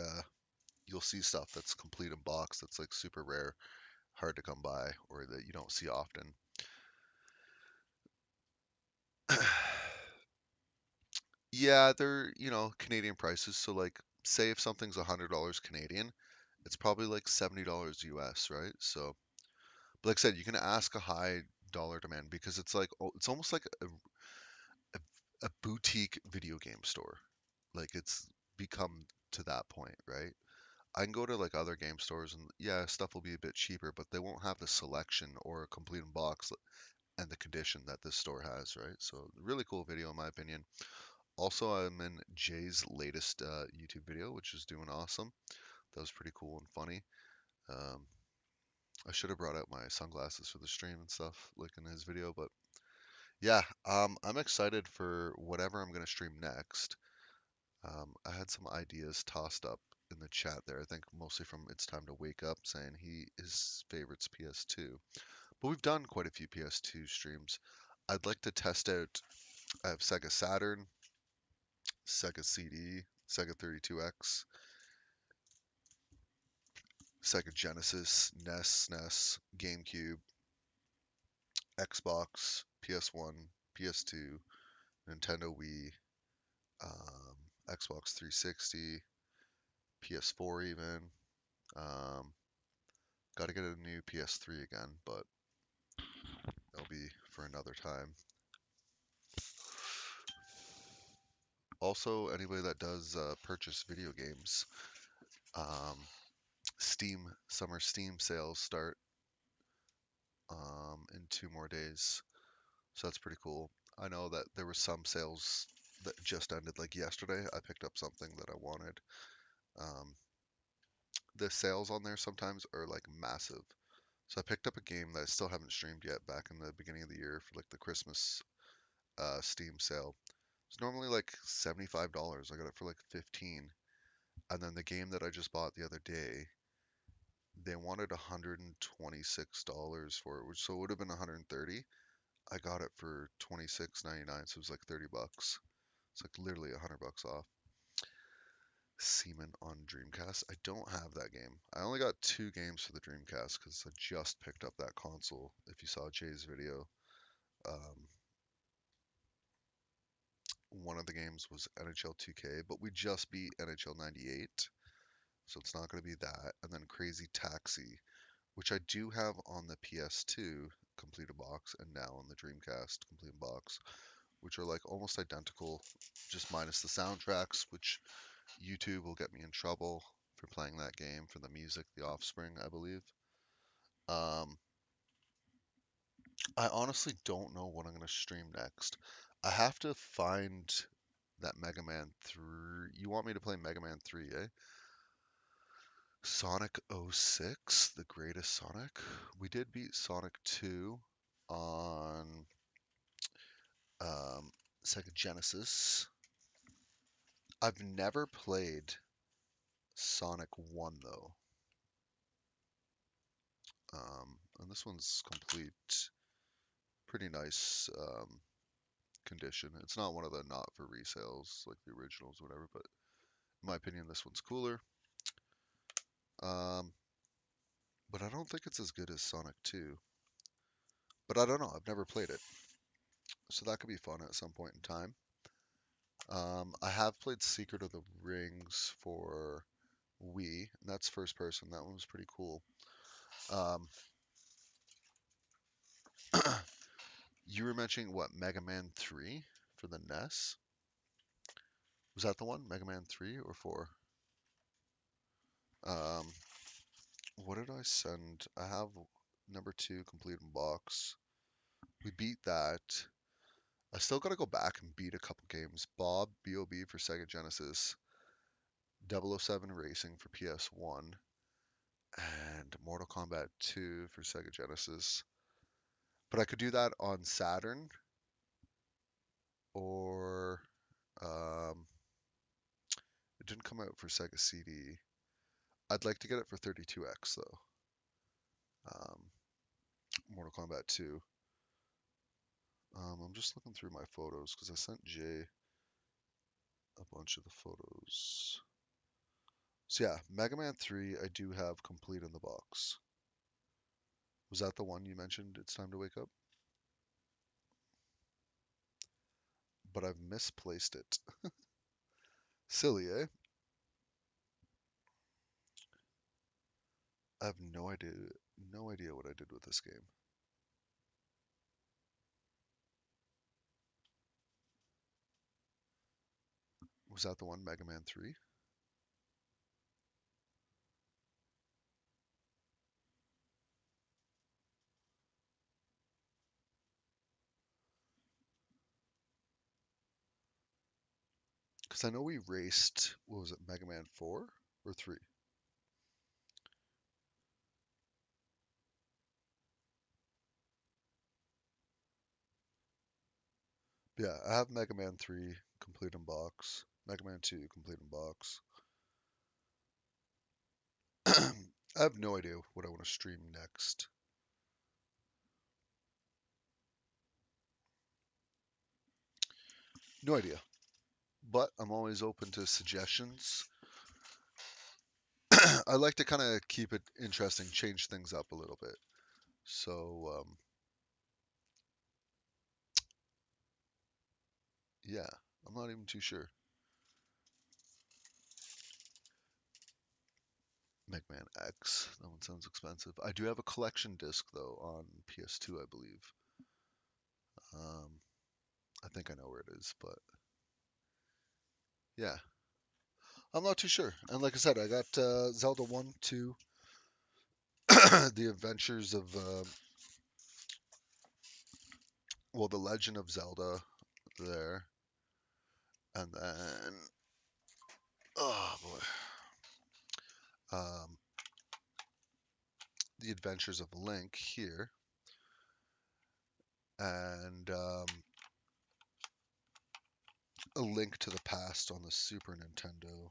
you'll see stuff that's complete in box that's like super rare, hard to come by, or that you don't see often. Yeah, they're, Canadian prices. So like say if something's $100 Canadian, it's probably like $70 US, right? So, but like I said, you can ask a high dollar demand because it's like it's almost like a boutique video game store. Like it's become to that point, right? I can go to like other game stores and yeah, stuff will be a bit cheaper, but they won't have the selection or a complete in box and the condition that this store has, right? So really cool video in my opinion. Also, I'm in Jay's latest YouTube video, which is doing awesome. That was pretty cool and funny. Um, I should have brought out my sunglasses for the stream and stuff, like in his video, but Yeah, I'm excited for whatever I'm gonna stream next. I had some ideas tossed up in the chat there. I think mostly from It's Time to Wake Up saying his favorite's PS2. But we've done quite a few PS2 streams. I'd like to test out. I have Sega Saturn, Sega CD, Sega 32X, Sega Genesis, NES, SNES, GameCube, Xbox, PS1, PS2, Nintendo Wii, Xbox 360, PS4 even. Um, Got to get a new PS3 again, but that'll be for another time. Also, anybody that does purchase video games, um, summer Steam sales start in 2 more days, so that's pretty cool. I know that there were some sales that just ended like yesterday. I picked up something that I wanted. Um, the sales on there sometimes are like massive. So I picked up a game that I still haven't streamed yet back in the beginning of the year for like the Christmas Steam sale. It's normally like $75. I got it for like 15. And then the game that I just bought the other day, they wanted $126 for it, which so it would have been 130. I got it for 26.99, so it was like 30 bucks. It's like literally $100 off. Seaman on Dreamcast. I don't have that game. I only got 2 games for the Dreamcast because I just picked up that console. If you saw Jay's video, um, one of the games was NHL 2K, but we just beat NHL 98, so it's not going to be that. And then Crazy Taxi, which I do have on the PS2 completed box and now on the Dreamcast completed box, which are like almost identical, just minus the soundtracks, which YouTube will get me in trouble for playing that game for the music, The Offspring, I believe. Um, I honestly don't know what I'm going to stream next. I have to find that Mega Man 3. You want me to play Mega Man 3, eh? Sonic 06, the greatest Sonic. We did beat Sonic 2 on um, Sega Genesis. I've never played Sonic 1 though. And this one's complete, pretty nice condition. It's not one of the not for resales like the originals, or whatever, but in my opinion, this one's cooler. Um, but I don't think it's as good as Sonic 2. But I don't know. I've never played it, so that could be fun at some point in time. I have played Secret of the Rings for Wii, and that's first person. That one was pretty cool. Um, you were mentioning what, Mega Man 3 for the NES? Was that the one, Mega Man 3 or 4? Um, what did I send? I have number 2 complete in box. We beat that. I still got to go back and beat a couple games. Bob for Sega Genesis, 007 Racing for PS1, and Mortal Kombat 2 for Sega Genesis. But I could do that on Saturn or um, it didn't come out for Sega CD. I'd like to get it for 32X though. Mortal Kombat 2. I'm just looking through my photos because I sent Jay a bunch of the photos. So yeah, Mega Man 3 I do have complete in the box. Was that the one you mentioned? It's Time to Wake Up? But I've misplaced it. Silly, eh? I have no idea what I did with this game. Was that the one, Mega Man 3? Because I know we raced, what was it, Mega Man 4 or 3? Yeah, I have Mega Man 3 complete in box, Mega Man 2 complete in box. I have no idea what I want to stream next. No idea. But I'm always open to suggestions. I like to kind of keep it interesting, change things up a little bit. So, yeah, I'm not even too sure. Mega Man X, that one sounds expensive. I do have a collection disc though on PS2, I believe. Um, I think I know where it is, but yeah, I'm not too sure. And like I said, I got Zelda 1, 2, The Adventures of, well, The Legend of Zelda there. And then, oh boy, The Adventures of Link here. And A Link to the Past on the Super Nintendo.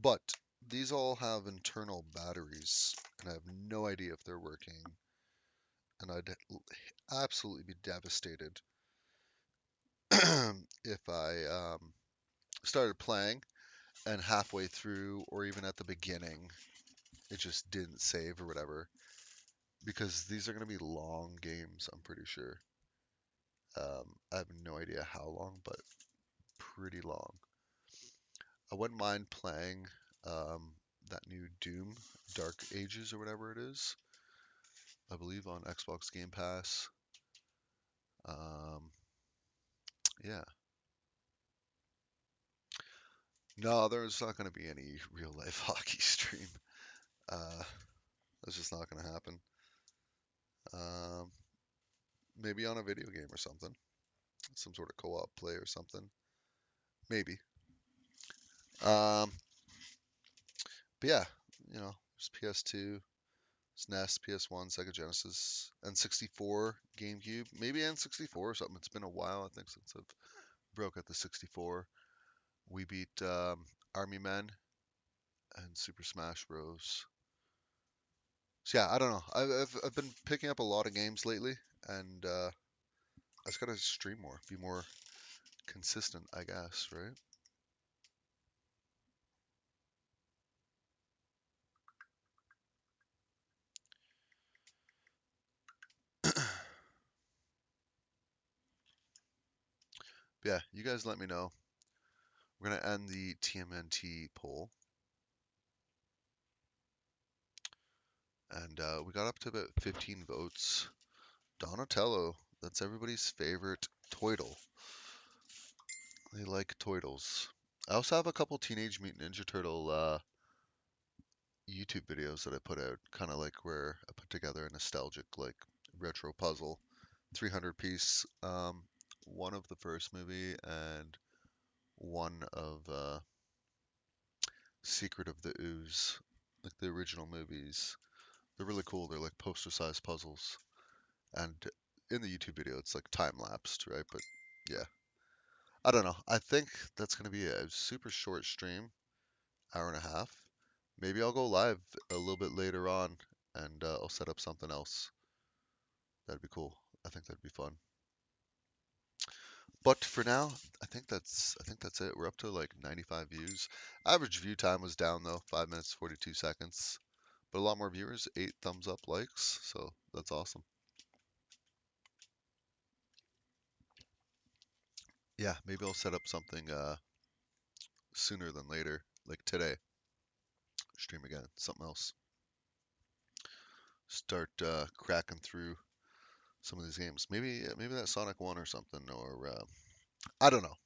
But these all have internal batteries, and I have no idea if they're working. And I'd absolutely be devastated if I started playing and halfway through or even at the beginning it just didn't save or whatever. Because these are going to be long games, I'm pretty sure. I have no idea how long, but pretty long. I wouldn't mind playing that new Doom, Dark Ages or whatever it is. I believe on Xbox Game Pass. Um, yeah. No, there's not going to be any real life hockey stream. Uh, that's just not going to happen. Um, maybe on a video game or something, some sort of co-op play or something. Maybe. Um, but yeah, there's PS2, SNES, PS1, Sega Genesis, N64, GameCube, maybe N64 or something. It's been a while, I think, since I've broke at the 64. We beat Army Men and Super Smash Bros. So yeah, I don't know. I've been picking up a lot of games lately, and I just gotta stream more, be more consistent, I guess, right? Yeah, you guys let me know. We're gonna end the TMNT poll, and we got up to about 15 votes. Donatello, that's everybody's favorite Toidle. They like Toidles. I also have a couple Teenage Mutant Ninja Turtle YouTube videos that I put out, kind of like where I put together a nostalgic, like retro puzzle, 300 piece, one of the first movie and one of Secret of the Ooze, like the original movies. They're really cool. They're like poster sized puzzles. And in the YouTube video, it's like time lapsed, right? But yeah, I don't know. I think that's going to be a super short stream, hour and a half. Maybe I'll go live a little bit later on and I'll set up something else. That'd be cool. I think that'd be fun. But for now, I think that's it. We're up to like 95 views. Average view time was down though, 5 minutes 42 seconds. But a lot more viewers, 8 thumbs up likes, so that's awesome. Yeah, maybe I'll set up something sooner than later, like today. Stream again, something else. Start cracking through some of these games. Maybe that Sonic 1 or something, or I don't know.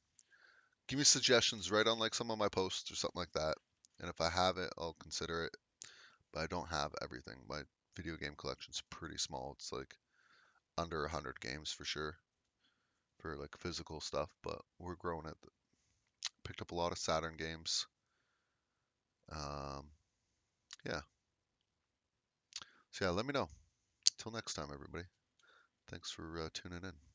Give me suggestions right on like some of my posts or something like that. And if I have it, I'll consider it. But I don't have everything. My video game collection's pretty small. It's like under 100 games for sure for like physical stuff, but we're growing it. Picked up a lot of Saturn games. Um, yeah. So yeah, let me know. Till next time, everybody. Thanks for tuning in.